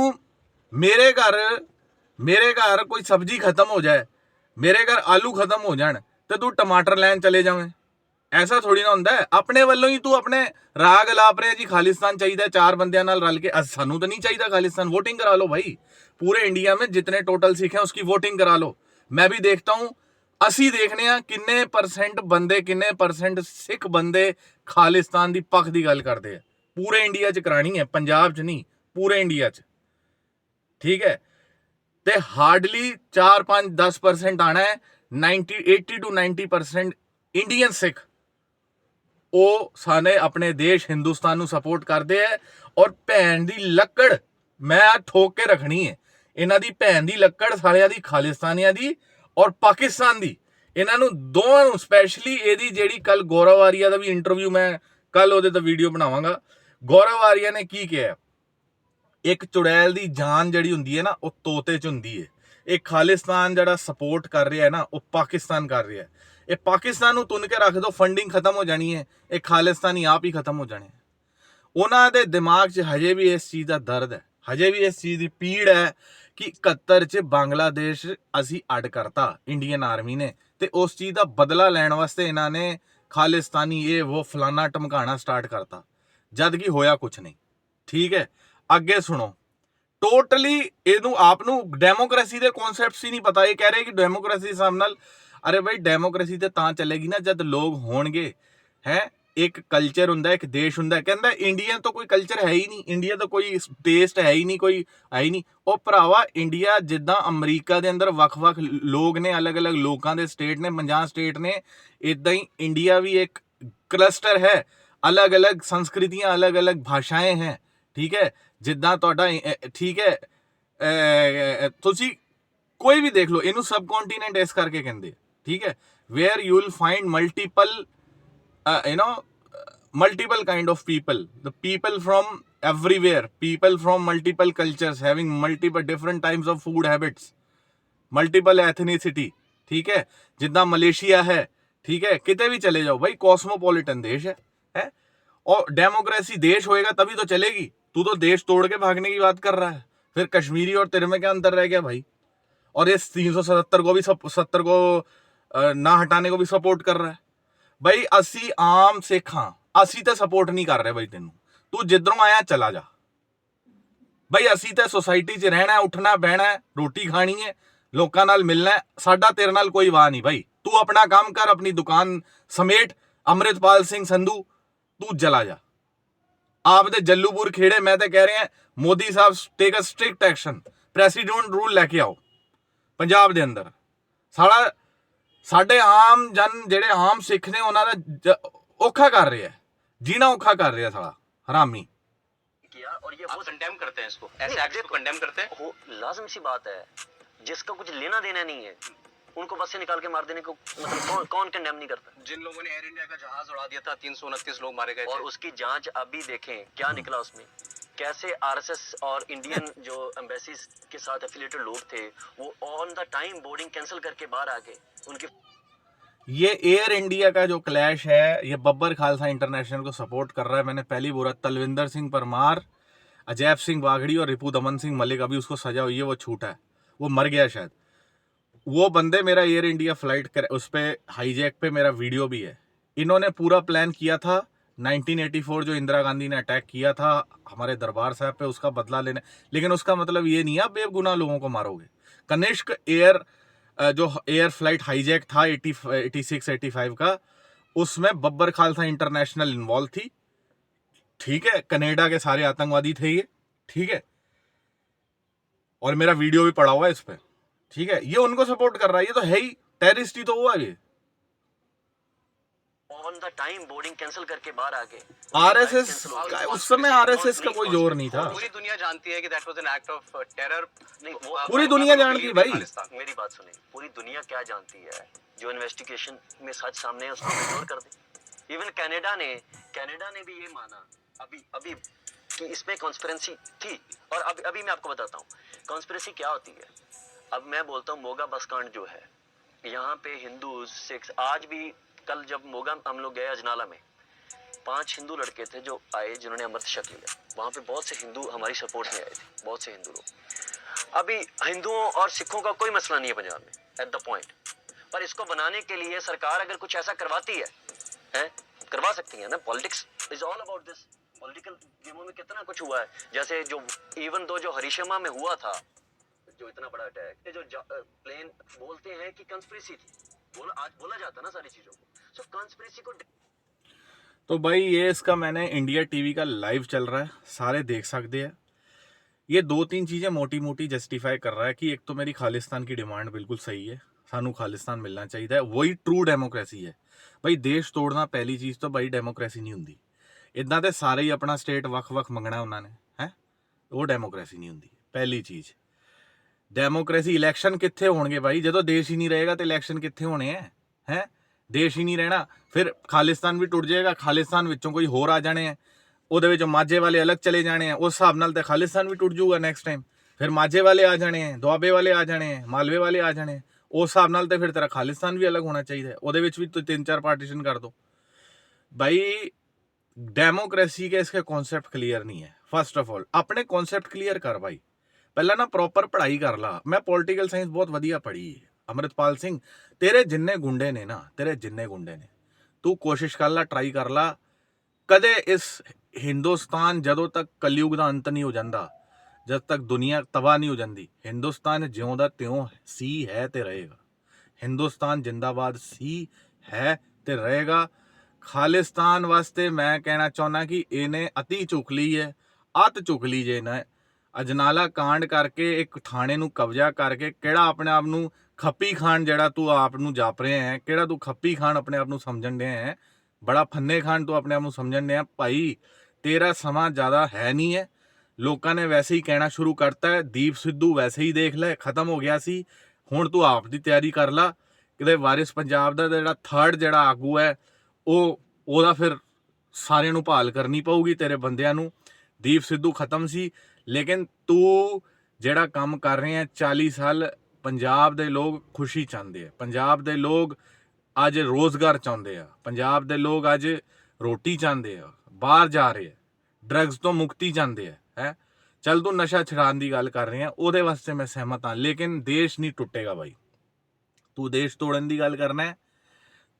मेरे घर कोई सब्जी खत्म हो जाए, मेरे घर आलू खत्म हो जाए तो तू टमाटर लैन चले जावे, ऐसा थोड़ी ना होंदा है। अपने वालों ही तू अपने राग लाप रहे जी खालिस्तान चाहिए, 4 बंदियां नाल रल के। सानू तो नहीं चाहिए खालिस्तान। वोटिंग करा लो भाई, पूरे इंडिया में जितने टोटल सिख हैं उसकी वोटिंग करा लो। मैं भी देखता हूं, असी देखने हैं किन्ने परसेंट बंदे, किन्ने परसेंट सिख बंदे खालिस्तान की पक्ष की गल करते हैं। पूरे इंडिया च करानी है, पंजाब च नहीं, पूरे इंडिया च, ठीक है। ते हार्डली 4-5-10% आना है। 80 to 90% इंडियन सिख ਉਹ साने अपने देश हिंदुस्तान ਨੂੰ सपोर्ट करते हैं। और भैन दी लक्कड़ मैं ठोक के रखनी है, इन्हां दी भैन दी लक्कड़ सारियां दी, खालिस्तानियां दी और पाकिस्तान दी। इन्हां नूं दोवां नूं स्पैशली ਇਹਦੀ ਜਿਹੜੀ कल गौरव आर्या ਦਾ ਵੀ इंटरव्यू मैं कल ਉਹਦੇ ਤੇ वीडियो बनावांगा। गौरव आर्या ने की किया, ਇੱਕ ਚੁੜੈਲ ਦੀ ਜਾਨ ਜਿਹੜੀ ਹੁੰਦੀ ਹੈ ਨਾ ਉਹ ਤੋਤੇ 'ਚ ਹੁੰਦੀ ਹੈ। ਇਹ ਖਾਲਿਸਤਾਨ ਜਿਹੜਾ ਸਪੋਰਟ ਕਰ ਰਿਹਾ ਹੈ ਨਾ ਉਹ ਪਾਕਿਸਤਾਨ ਕਰ ਰਿਹਾ ਹੈ। ਇਹ ਪਾਕਿਸਤਾਨ ਨੂੰ ਤੁੰਨ ਕੇ ਰੱਖ ਦੋ, ਫੰਡਿੰਗ ਖਤਮ ਹੋ ਜਾਣੀ ਹੈ, ਇਹ ਖਾਲਿਸਤਾਨੀ ਆਪ ਹੀ ਖਤਮ ਹੋ ਜਾਣੇ। ਉਹਨਾਂ ਦੇ ਦਿਮਾਗ 'ਚ ਹਜੇ ਵੀ ਇਸ ਚੀਜ਼ ਦਾ ਦਰਦ ਹੈ, ਹਜੇ ਵੀ ਇਸ ਚੀਜ਼ ਦੀ ਪੀੜ ਹੈ ਕਿ 71 'ਚ ਬੰਗਲਾਦੇਸ਼ ਅਸੀਂ ਅੱਡ ਕਰਤਾ ਇੰਡੀਅਨ ਆਰਮੀ ਨੇ, ਤੇ ਉਸ ਚੀਜ਼ ਦਾ ਬਦਲਾ ਲੈਣ ਵਾਸਤੇ ਇਹਨਾਂ ਨੇ ਖਾਲਿਸਤਾਨੀ ਇਹ ਉਹ ਫਲਾਨਾ ਧਮਕਾਣਾ ਸਟਾਰਟ ਕਰਤਾ, ਜਦ ਕਿ ਹੋਇਆ ਕੁਛ ਨਹੀਂ। ਠੀਕ ਹੈ, ਅੱਗੇ ਸੁਣੋ। ਟੋਟਲੀ ਇਹਨੂੰ ਆਪ ਨੂੰ ਡੈਮੋਕ੍ਰੇਸੀ ਦੇ ਕਨਸੈਪਟਸ ਹੀ ਨਹੀਂ ਪਤਾ। ਇਹ ਕਹਿ ਰਹੇ ਕਿ ਡੈਮੋਕ੍ਰੇਸੀ ਦੇ ਸਾਹਮਣੇ ਨਾਲ, ਅਰੇ ਭਾਈ ਡੈਮੋਕ੍ਰੇਸੀ ਤੇ ਤਾਂ ਚੱਲੇਗੀ ਨਾ ਜਦ ਲੋਕ ਹੋਣਗੇ। ਹੈ ਇੱਕ ਕਲਚਰ ਹੁੰਦਾ, ਇੱਕ ਦੇਸ਼ ਹੁੰਦਾ। ਕਹਿੰਦਾ ਇੰਡੀਆ ਤੋਂ ਕੋਈ ਕਲਚਰ ਹੈ ਹੀ ਨਹੀਂ, ਇੰਡੀਆ ਤੋਂ ਕੋਈ ਟੇਸਟ ਹੈ ਹੀ ਨਹੀਂ, ਕੋਈ ਹੈ ਹੀ ਨਹੀਂ। ਉਹ ਭਰਾਵਾ ਇੰਡੀਆ ਜਿੱਦਾਂ ਅਮਰੀਕਾ ਦੇ ਅੰਦਰ ਵੱਖ-ਵੱਖ ਲੋਕ ਨੇ, ਅਲੱਗ-ਅਲੱਗ ਲੋਕਾਂ ਦੇ ਸਟੇਟ ਨੇ, 50 ਸਟੇਟ ਨੇ, ਇਦਾਂ ਹੀ ਇੰਡੀਆ ਵੀ ਇੱਕ ਕਲਸਟਰ ਹੈ, ਅਲੱਗ-ਅਲੱਗ ਸੰਸਕ੍ਰਿਤੀਆਂ, ਅਲੱਗ-ਅਲੱਗ ਭਾਸ਼ਾएं हैं। ठीक है, ਜਿੱਦਾਂ ਤੁਹਾਡਾ ਠੀਕ ਹੈ, ਤੁਸੀਂ ਕੋਈ ਵੀ ਦੇਖ ਲਓ, ਇਹਨੂੰ ਸਬ ਕੰਟੀਨੈਂਟ ਇਸ ਕਰਕੇ ਕਹਿੰਦੇ। ਠੀਕ ਹੈ, where you will find multiple multiple kind of people, the people from everywhere, people from multiple cultures, having multiple different types of food habits, multiple ethnicity। ठीक है, जितना मलेशिया है, ठीक है, किते भी चले जाओ भाई, कॉस्मोपॉलिटन देश है। और डेमोक्रेसी देश होएगा तभी तो चलेगी। तू तो देश तोड़ के भागने की बात कर रहा है, फिर कश्मीरी और तेरे में क्या अंतर रह गया भाई? और इस 377 को भी 70 को ना हटाने को भी सपोर्ट कर रहा है भाई। असी आम सिख हाँ, असी तो सपोर्ट नहीं कर रहे भाई तेनू, तू जिधरों आया चला जा भाई। असी तो सोसाइटी च रहना है, उठना बहना है, रोटी खानी है, लोकां नाल मिलना है, साडा तेरे नाल कोई वाह नहीं भाई। तू अपना काम कर, अपनी दुकान समेट, अमृतपाल सिंह संधू तू चला जा। आप दे जल्लूपुर खेड़े मैं तो कह रहे हैं मोदी साहब take a strict action, president rule लैके आओ पंजाब दे अंदर। साड़ा साडे आम जन जेड़े आम सिख ने उन्हां दा औखा कर रहे हैं, जीना औखा कर रहे हैं साला हरामी। किया और ये आप वो कंडेम करते हैं इसको, ऐसे एक्ट को कंडेम करते हैं? हो लाजिम सी बात है, जिसका कुछ लेना देना नहीं है उनको बस से निकाल के मार देने को मतलब कौन कंडेम नहीं करता? जिन लोगों ने एयर इंडिया का जहाज उड़ा दिया था, 329 लोग मारे गए और थे। उसकी जांच अभी देखें क्या निकला उसमें, कैसे आरएसएस और इंडियन जो एम्बेसीज के साथ एफिलिएटेड लोग थे वो on the time boarding cancel करके बाहर आ गए। उनकी ये एयर इंडिया का जो क्लैश है, ये बब्बर खालसा इंटरनेशनल को सपोर्ट कर रहा है। मैंने पहली बोला, तलविंदर सिंह परमार, अजैब सिंह वाघड़ी और रिपू दमन सिंह मलिक, अभी उसको सजा हुई है, वो छूटा है, वो मर गया शायद। वो बंदे मेरा एयर इंडिया फ्लाइट कर उस पर हाईजैक पे मेरा वीडियो भी है। इन्होंने पूरा प्लान किया था 1984 जो इंदिरा गांधी ने अटैक किया था हमारे दरबार साहब पे, उसका बदला लेने। लेकिन उसका मतलब ये नहीं है आप बेगुनाह लोगों को मारोगे। कनिष्क एयर जो एयर फ्लाइट हाईजैक था 86-85 का, उसमें बब्बर खालसा इंटरनेशनल इन्वॉल्व थी। ठीक है, कनाडा के सारे आतंकवादी थे ये। ठीक है, और मेरा वीडियो भी पड़ा हुआ है इस पर। ठीक है, ये उनको सपोर्ट कर रहा है, ये तो है ही टेररिस्ट ही तो हुआ ये। On the time boarding cancel करके बाहर आ गए। आरएसएस उस समय आरएसएस का कोई जोर नहीं था। पूरी दुनिया जानती है कि that was an act of terror. नहीं, वो पूरी दुनिया जानती है भाई। मेरी बात सुने, पूरी दुनिया क्या जानती है? जो इन्वेस्टिगेशन में सच सामने है उसको इग्नोर कर दे। इवन कनाडा ने भी ये माना अभी कि इसमें कॉन्स्पिरेसी थी। और अभी मैं आपको बताता हूँ कॉन्स्पिरेसी क्या होती है। अब मैं बोलता हूँ मोगा बस कांड जो है, यहाँ पे हिंदू सिख आज भी, कल जब मोगा हम लोग गए अजनाला में, 5 हिंदू लड़के थे जो आए जिन्होंने अमृत शक लिया। वहाँ पे बहुत से हिंदू हमारी सपोर्ट में आए थे, बहुत से हिंदू लोग। अभी हिंदुओं और सिखों का कोई मसला नहीं है पंजाब में एट द पॉइंट, पर इसको बनाने के लिए सरकार अगर कुछ ऐसा करवाती है करवा सकती है ना। Politics is all about this. Political गेमों में कितना कुछ हुआ है, जैसे जो इवन दो जो हरिशमा में हुआ था जो इतना बड़ा अटैक, जो प्लेन बोलते हैं कि कंस्पिरेसी थी, आज बोला जाता ना सारी चीजों को। सो कंस्पिरेसी को तो भाई ये इसका मैंने इंडिया टीवी का लाइव चल रहा है, सारे देख सकते हैं। ये 2-3 चीज़ें मोटी मोटी जस्टिफाई कर रहा है कि एक तो मेरी खालिस्तान की डिमांड बिल्कुल सही है, सानू खालिस्तान मिलना चाहिए, वही ट्रू डेमोक्रेसी है भाई। देश तोड़ना पहली चीज़ तो भाई डेमोक्रेसी नहीं होंगी। इदां तो सारे ही अपना स्टेट वख मंगना उन्होंने है, वो डेमोक्रेसी नहीं होंगी पहली चीज़। डेमोक्रेसी इलैक्शन कित्थे होणगे भाई, जो देश ही नहीं रहेगा तो इलैक्शन कित्थे होने हैं? देश ही नहीं रहना, फिर खालिस्तान भी टुट जाएगा, खालिस्तान विचों कोई होर आ जाने हैं, ਉਹਦੇ ਵਿੱਚ ਮਾਝੇ ਵਾਲੇ ਅਲੱਗ ਚਲੇ ਜਾਣੇ ਆ, ਉਸ ਹਿਸਾਬ ਨਾਲ ਤੇ ਖਾਲਿਸਤਾਨ ਵੀ ਟੁੱਟ ਜਾਊਗਾ ਨੈਕਸਟ ਟਾਈਮ। ਫਿਰ ਮਾਝੇ ਵਾਲੇ ਆ ਜਾਣੇ ਆ, ਦੁਆਬੇ ਵਾਲੇ ਆ ਜਾਣੇ ਆ, ਮਾਲਵੇ ਵਾਲੇ ਆ ਜਾਣੇ, ਉਸ ਹਿਸਾਬ ਨਾਲ ਤੇ ਫਿਰ ਤੇਰਾ ਖਾਲਿਸਤਾਨ ਵੀ ਅਲੱਗ ਹੋਣਾ ਚਾਹੀਦਾ, ਉਹਦੇ ਵਿੱਚ ਵੀ ਤੂੰ 3-4 पार्टीशन कर दो भाई। डेमोक्रेसी के इसके कॉन्सेप्ट क्लियर नहीं है। फर्स्ट ऑफ ऑल अपने कॉन्सेप्ट क्लियर कर भाई, पहला ना प्रॉपर पढ़ाई कर ला। मैं पॉलिटिकल साइंस बहुत वधिया पढ़ी है। अमृतपाल सिंह तेरे जिन्ने गुंडे ने ना, तेरे जिन्ने गुंडे ने, तू कोशिश कर ला, ट्राई कर ला, कदे इस हिंदुस्तान जदों तक कलयुग का अंत नहीं हो जाता, जब तक दुनिया तबाह नहीं हो जाती, हिंदुस्तान ज्यों दा त्यों सी है ते रहेगा। हिंदुस्तान जिंदाबाद सी है ते रहेगा। खालिस्तान वास्ते मैं कहना चाहना कि इन्हें अति चुक ली है, अत चुक ली जे ना। अजनाला कांड करके एक थाने नूं कब्जा करके किहड़ा अपने आप नूं खप्पी खान जिहड़ा तू आप नूं जाप रहे हैं, किहड़ा तू खप्पी खान अपने आप नूं समझण डे है, बड़ा फन्ने खान तू अपने आप नूं समझण डे है भाई। तेरा समा ज़्यादा है नहीं है। लोगों ने वैसे ही कहना शुरू करता है, दीप सिद्धू वैसे ही देख ले खत्म हो गया सी, हुण तू आप दी तैयारी कर ला कि वारिस पंजाब दा जिहड़ा थर्ड जिहड़ा आगू है ਉਹਦਾ ਫਿਰ ਸਾਰਿਆਂ ਨੂੰ ਭਾਲ ਕਰਨੀ ਪਊਗੀ ਤੇਰੇ ਬੰਦਿਆਂ ਨੂੰ। ਦੀਪ ਸਿੱਧੂ ਖਤਮ ਸੀ, ਲੇਕਿਨ ਤੂੰ ਜਿਹੜਾ ਕੰਮ ਕਰ ਰਹੇ ਹੈ 40 ਸਾਲ ਪੰਜਾਬ ਦੇ ਲੋਕ ਖੁਸ਼ੀ ਚਾਹੁੰਦੇ ਆ, ਪੰਜਾਬ ਦੇ ਲੋਕ ਅੱਜ ਰੋਜ਼ਗਾਰ ਚਾਹੁੰਦੇ ਆ, ਪੰਜਾਬ ਦੇ ਲੋਕ ਅੱਜ ਰੋਟੀ ਚਾਹੁੰਦੇ ਆ, ਬਾਹਰ ਜਾ ਰਹੇ ਆ, ਡਰੱਗਸ ਤੋਂ ਮੁਕਤੀ ਚਾਹੁੰਦੇ ਆ ਹੈ। ਚੱਲ ਤੂੰ ਨਸ਼ਾ ਛਡਾਉਣ ਦੀ ਗੱਲ ਕਰ ਰਹੇ ਆ, ਉਹਦੇ ਵਾਸਤੇ ਮੈਂ ਸਹਿਮਤ ਹਾਂ, ਲੇਕਿਨ ਦੇਸ਼ ਨਹੀਂ ਟੁੱਟੇਗਾ ਬਾਈ। ਤੂੰ ਦੇਸ਼ ਤੋੜਨ ਦੀ ਗੱਲ ਕਰਨਾ ਹੈ,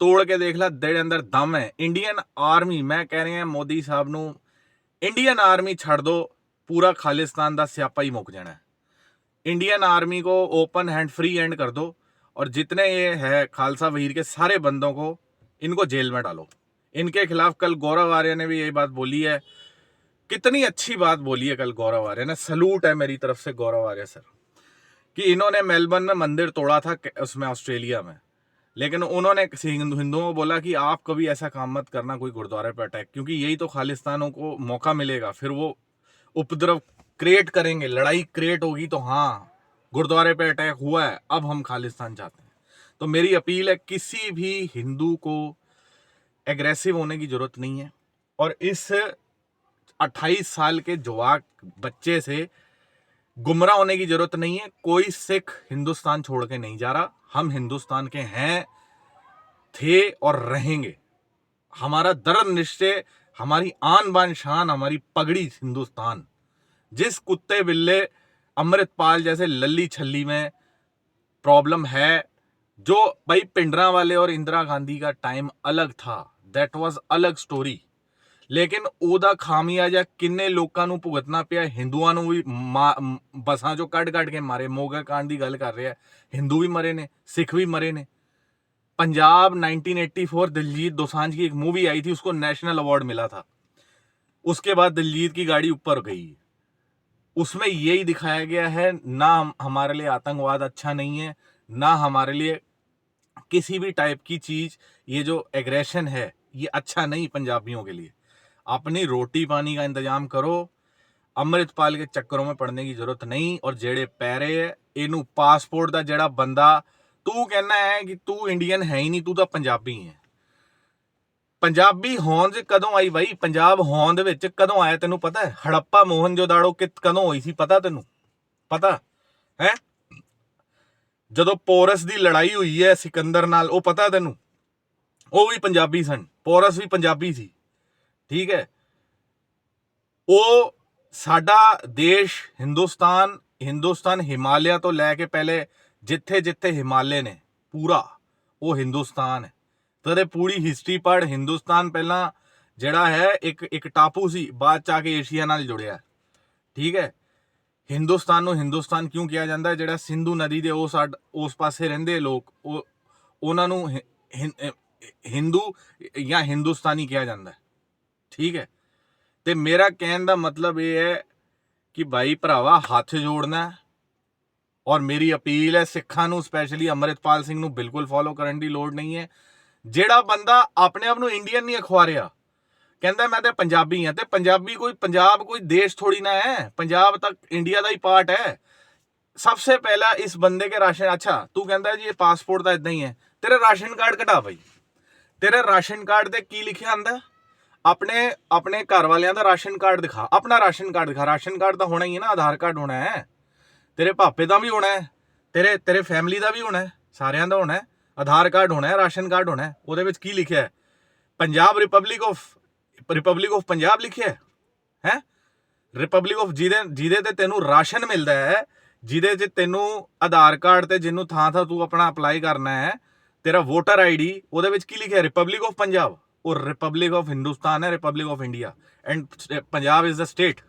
ਤੋੜ ਕੇ ਦੇਖ ਲੈ, ਤੇਰੇ ਅੰਦਰ ਦਮ ਹੈ। ਇੰਡੀਅਨ ਆਰਮੀ, ਮੈਂ ਕਹਿ ਰਿਹਾ ਮੋਦੀ ਸਾਹਿਬ ਨੂੰ, इंडियन आर्मी छड़ दो, पूरा खालिस्तान का स्यापा ही मुक जाना है। इंडियन आर्मी को ओपन हैंड फ्री हैंड कर दो, और जितने ये है खालसा वहीर के सारे बंदों को इनको जेल में डालो। इनके खिलाफ कल गौरव आर्य ने भी यही बात बोली है, कितनी अच्छी बात बोली है कल गौरव आर्य ने, सलूट है मेरी तरफ से गौरव आर्य सर, कि इन्होंने मेलबर्न में मंदिर तोड़ा था उसमें ऑस्ट्रेलिया में, लेकिन उन्होंने हिंदुओं को बोला कि आप कभी ऐसा काम मत करना कोई गुरुद्वारे पर अटैक, क्योंकि यही तो खालिस्तानों को मौका मिलेगा, फिर वो उपद्रव क्रिएट करेंगे, लड़ाई क्रिएट होगी तो हाँ गुरुद्वारे पर अटैक हुआ है, अब हम खालिस्तान चाहते हैं। तो मेरी अपील है, किसी भी हिंदू को एग्रेसिव होने की जरूरत नहीं है, और इस 28 साल के जवाक बच्चे से गुमराह होने की जरूरत नहीं है। कोई सिख हिंदुस्तान छोड़ के नहीं जा रहा, हम हिंदुस्तान के हैं, थे और रहेंगे। हमारा दृढ़ निश्चय, हमारी आन बान शान, हमारी पगड़ी हिंदुस्तान। जिस कुत्ते बिल्ले अमृतपाल जैसे लल्ली छल्ली में प्रॉब्लम है, जो भाई पिंडरा वाले और इंदिरा गांधी का टाइम अलग था, दैट वाज अलग स्टोरी, लेकिन ਉਹਦਾ ਖਾਮਿਆਜਾ ਕਿੰਨੇ ਲੋਕਾਂ ਨੂੰ ਭੁਗਤਣਾ ਪਿਆ। ਹਿੰਦੂਆਂ ਨੂੰ ਵੀ ਬਸਾਂ ਚੋਂ ਕੱਢ ਕੇ ਮਾਰੇ, ਮੋਗਾ ਕਾਂਡ ਦੀ ਗੱਲ ਕਰ ਰਿਹਾ, हिंदू भी मरे ने, सिख भी मरे ने। पंजाब 1984 दिलजीत दोसांझ की एक मूवी आई थी, उसको नेशनल अवार्ड मिला था, उसके बाद दिलजीत की गाड़ी ऊपर गई। उसमें यही दिखाया गया है, ना हमारे लिए आतंकवाद अच्छा नहीं है, ना हमारे लिए किसी भी टाइप की चीज, ये जो एग्रेशन है ये अच्छा नहीं पंजाबियों के लिए। अपनी रोटी पानी का इंतजाम करो, अमृतपाल के चक्करों में पड़ने की जरूरत नहीं। और जेड़े पैरे है इनू पासपोर्ट का जेड़ा बंदा तू कहना है कि तू इंडियन है ही नहीं, तू तो पंजाबी है। पंजाबी होंद कदों आई भाई, पंजाब होंद विच कदों आया तेनू पता है? हड़प्पा मोहनजोदाड़ो कदों हुई सी पता तेनू? पता है? जदों पोरस दी लड़ाई हुई है सिकंदर नाल, वो पता तेनू? वो भी पंजाबी सन, पोरस भी पंजाबी सी, ठीक है। वो साडा देश हिंदुस्तान, हिंदुस्तान हिमालय तो लैके पहले जिथे जिथे हिमालय ने पूरा वो हिंदुस्तान है। तेरे पूरी हिस्ट्री पढ़, हिंदुस्तान पहला जड़ा है एक टापू सी, बाद च आके एशिया नाल जुड़िया, ठीक है। हिंदुस्तान नूं हिंदुस्तान क्यों किया जाता है? जड़ा सिंधु नदी दे उस पासे रहिंदे लोग, उन्हां नूं हिंदू या हिंदुस्तानी किया जाता है, ठीक है। तो मेरा कहने का मतलब ये है कि भाई भरावा हाथ जोड़ना है, और मेरी अपील है सिखां नूं, स्पैशली अमृतपाल सिंह नूं बिल्कुल फॉलो करने की लोड़ नहीं है। जेड़ा बंदा अपने आप नूं इंडियन नहीं अखवा रहा, कहता मैं तो पंजाबी हाँ, तो पंजाबी कोई, पंजाब कोई देश थोड़ी ना है, पंजाब तक इंडिया का ही पार्ट है। सबसे पहला इस बंदे के राशन, अच्छा तू कहता जी ये पासपोर्ट तो इदा ही है, तेरे राशन कार्ड कटा भाई, तेरे राशन कार्ड ते की लिखिया आंदा? ਆਪਣੇ ਆਪਣੇ ਘਰ ਵਾਲਿਆਂ ਦਾ ਰਾਸ਼ਨ ਕਾਰਡ ਦਿਖਾ, ਆਪਣਾ ਰਾਸ਼ਨ ਕਾਰਡ ਦਿਖਾ। ਰਾਸ਼ਨ ਕਾਰਡ ਤਾਂ ਹੋਣਾ ਹੀ ਹੈ ਨਾ, ਆਧਾਰ ਕਾਰਡ ਹੋਣਾ ਹੈ, ਤੇਰੇ ਪਾਪੇ ਦਾ ਵੀ ਹੋਣਾ ਹੈ, ਤੇਰੇ ਫੈਮਿਲੀ ਦਾ ਵੀ ਹੋਣਾ ਹੈ, ਸਾਰਿਆਂ ਦਾ ਹੋਣਾ ਹੈ। ਆਧਾਰ ਕਾਰਡ ਹੋਣਾ ਹੈ, ਰਾਸ਼ਨ ਕਾਰਡ ਹੋਣਾ ਹੈ। ਉਹਦੇ ਵਿੱਚ ਕੀ ਲਿਖਿਆ ਹੈ? ਪੰਜਾਬ ਰਿਪਬਲਿਕ ਆਫ ਪੰਜਾਬ ਲਿਖਿਆ ਹੈ। ਰਿਪਬਲਿਕ ਆਫ ਜਿਹਦੇ ਤੇ ਤੈਨੂੰ ਰਾਸ਼ਨ ਮਿਲਦਾ ਹੈ, ਜਿਹਦੇ 'ਚ ਤੈਨੂੰ ਆਧਾਰ ਕਾਰਡ ਤੇ ਜਿਹਨੂੰ ਥਾਂ ਤੂੰ ਆਪਣਾ ਅਪਲਾਈ ਕਰਨਾ ਹੈ, ਤੇਰਾ ਵੋਟਰ ਆਈਡੀ, ਉਹਦੇ ਵਿੱਚ ਕੀ ਲਿਖਿਆ? Republic of Punjab. ਉਹ ਰਿਪਬਲਿਕ ਆਫ ਹਿੰਦੁਸਤਾਨ ਹੈ, republic of India, and Punjab is the state.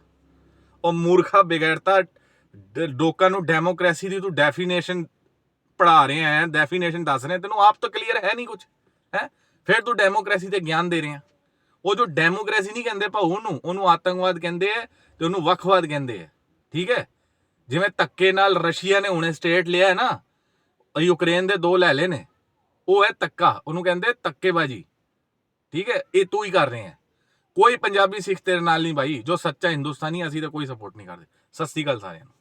ਉਹ ਮੂਰਖਾ ਬਿਗੜਤਾ, ਲੋਕਾਂ ਨੂੰ ਡੈਮੋਕ੍ਰੇਸੀ ਦੀ ਤੂੰ ਡੈਫੀਨੇਸ਼ਨ ਪੜ੍ਹਾ ਰਹੇ ਹੈ, ਡੈਫੀਨੇਸ਼ਨ ਦੱਸ ਰਹੇ, ਤੈਨੂੰ ਆਪ ਤਾਂ ਕਲੀਅਰ ਹੈ ਨਹੀਂ ਕੁਝ ਹੈ, ਫਿਰ ਤੂੰ ਡੈਮੋਕ੍ਰੇਸੀ ਤੇ ਗਿਆਨ ਦੇ ਰਿਹਾ। ਉਹ ਜੋ ਡੈਮੋਕ੍ਰੇਸੀ ਨਹੀਂ ਕਹਿੰਦੇ ਭਾਊ ਉਹਨੂੰ ਆਤੰਕਵਾਦ ਕਹਿੰਦੇ ਆ ਤੇ ਉਹਨੂੰ ਵੱਖਵਾਦ ਕਹਿੰਦੇ ਆ, ਠੀਕ ਹੈ। ਜਿਵੇਂ ਧੱਕੇ ਨਾਲ ਰਸ਼ੀਆ ਨੇ ਹੁਣੇ ਸਟੇਟ ਲਿਆ ਹੈ ਨਾ, ਯੂਕਰੇਨ ਦੇ 2 ਲੈ ਲਏ ਨੇ, ਉਹ ਹੈ ਧੱਕਾ, ਉਹਨੂੰ ਕਹਿੰਦੇ ਧੱਕੇਬਾਜੀ, ਠੀਕ ਹੈ। ਇਹ ਤੂੰ ਹੀ ਕਰ ਰਹੇ ਹੈ। ਕੋਈ ਪੰਜਾਬੀ ਸਿੱਖ ਤੇਰੇ ਨਾਲ ਨਹੀਂ ਭਾਈ, ਜੋ ਸੱਚਾ ਹਿੰਦੁਸਤਾਨੀ, ਅਸੀਂ ਤਾਂ ਕੋਈ ਸਪੋਰਟ ਨਹੀਂ ਕਰਦੇ। ਸਤਿ ਸ਼੍ਰੀ ਅਕਾਲ ਸਾਰਿਆਂ ਨੂੰ।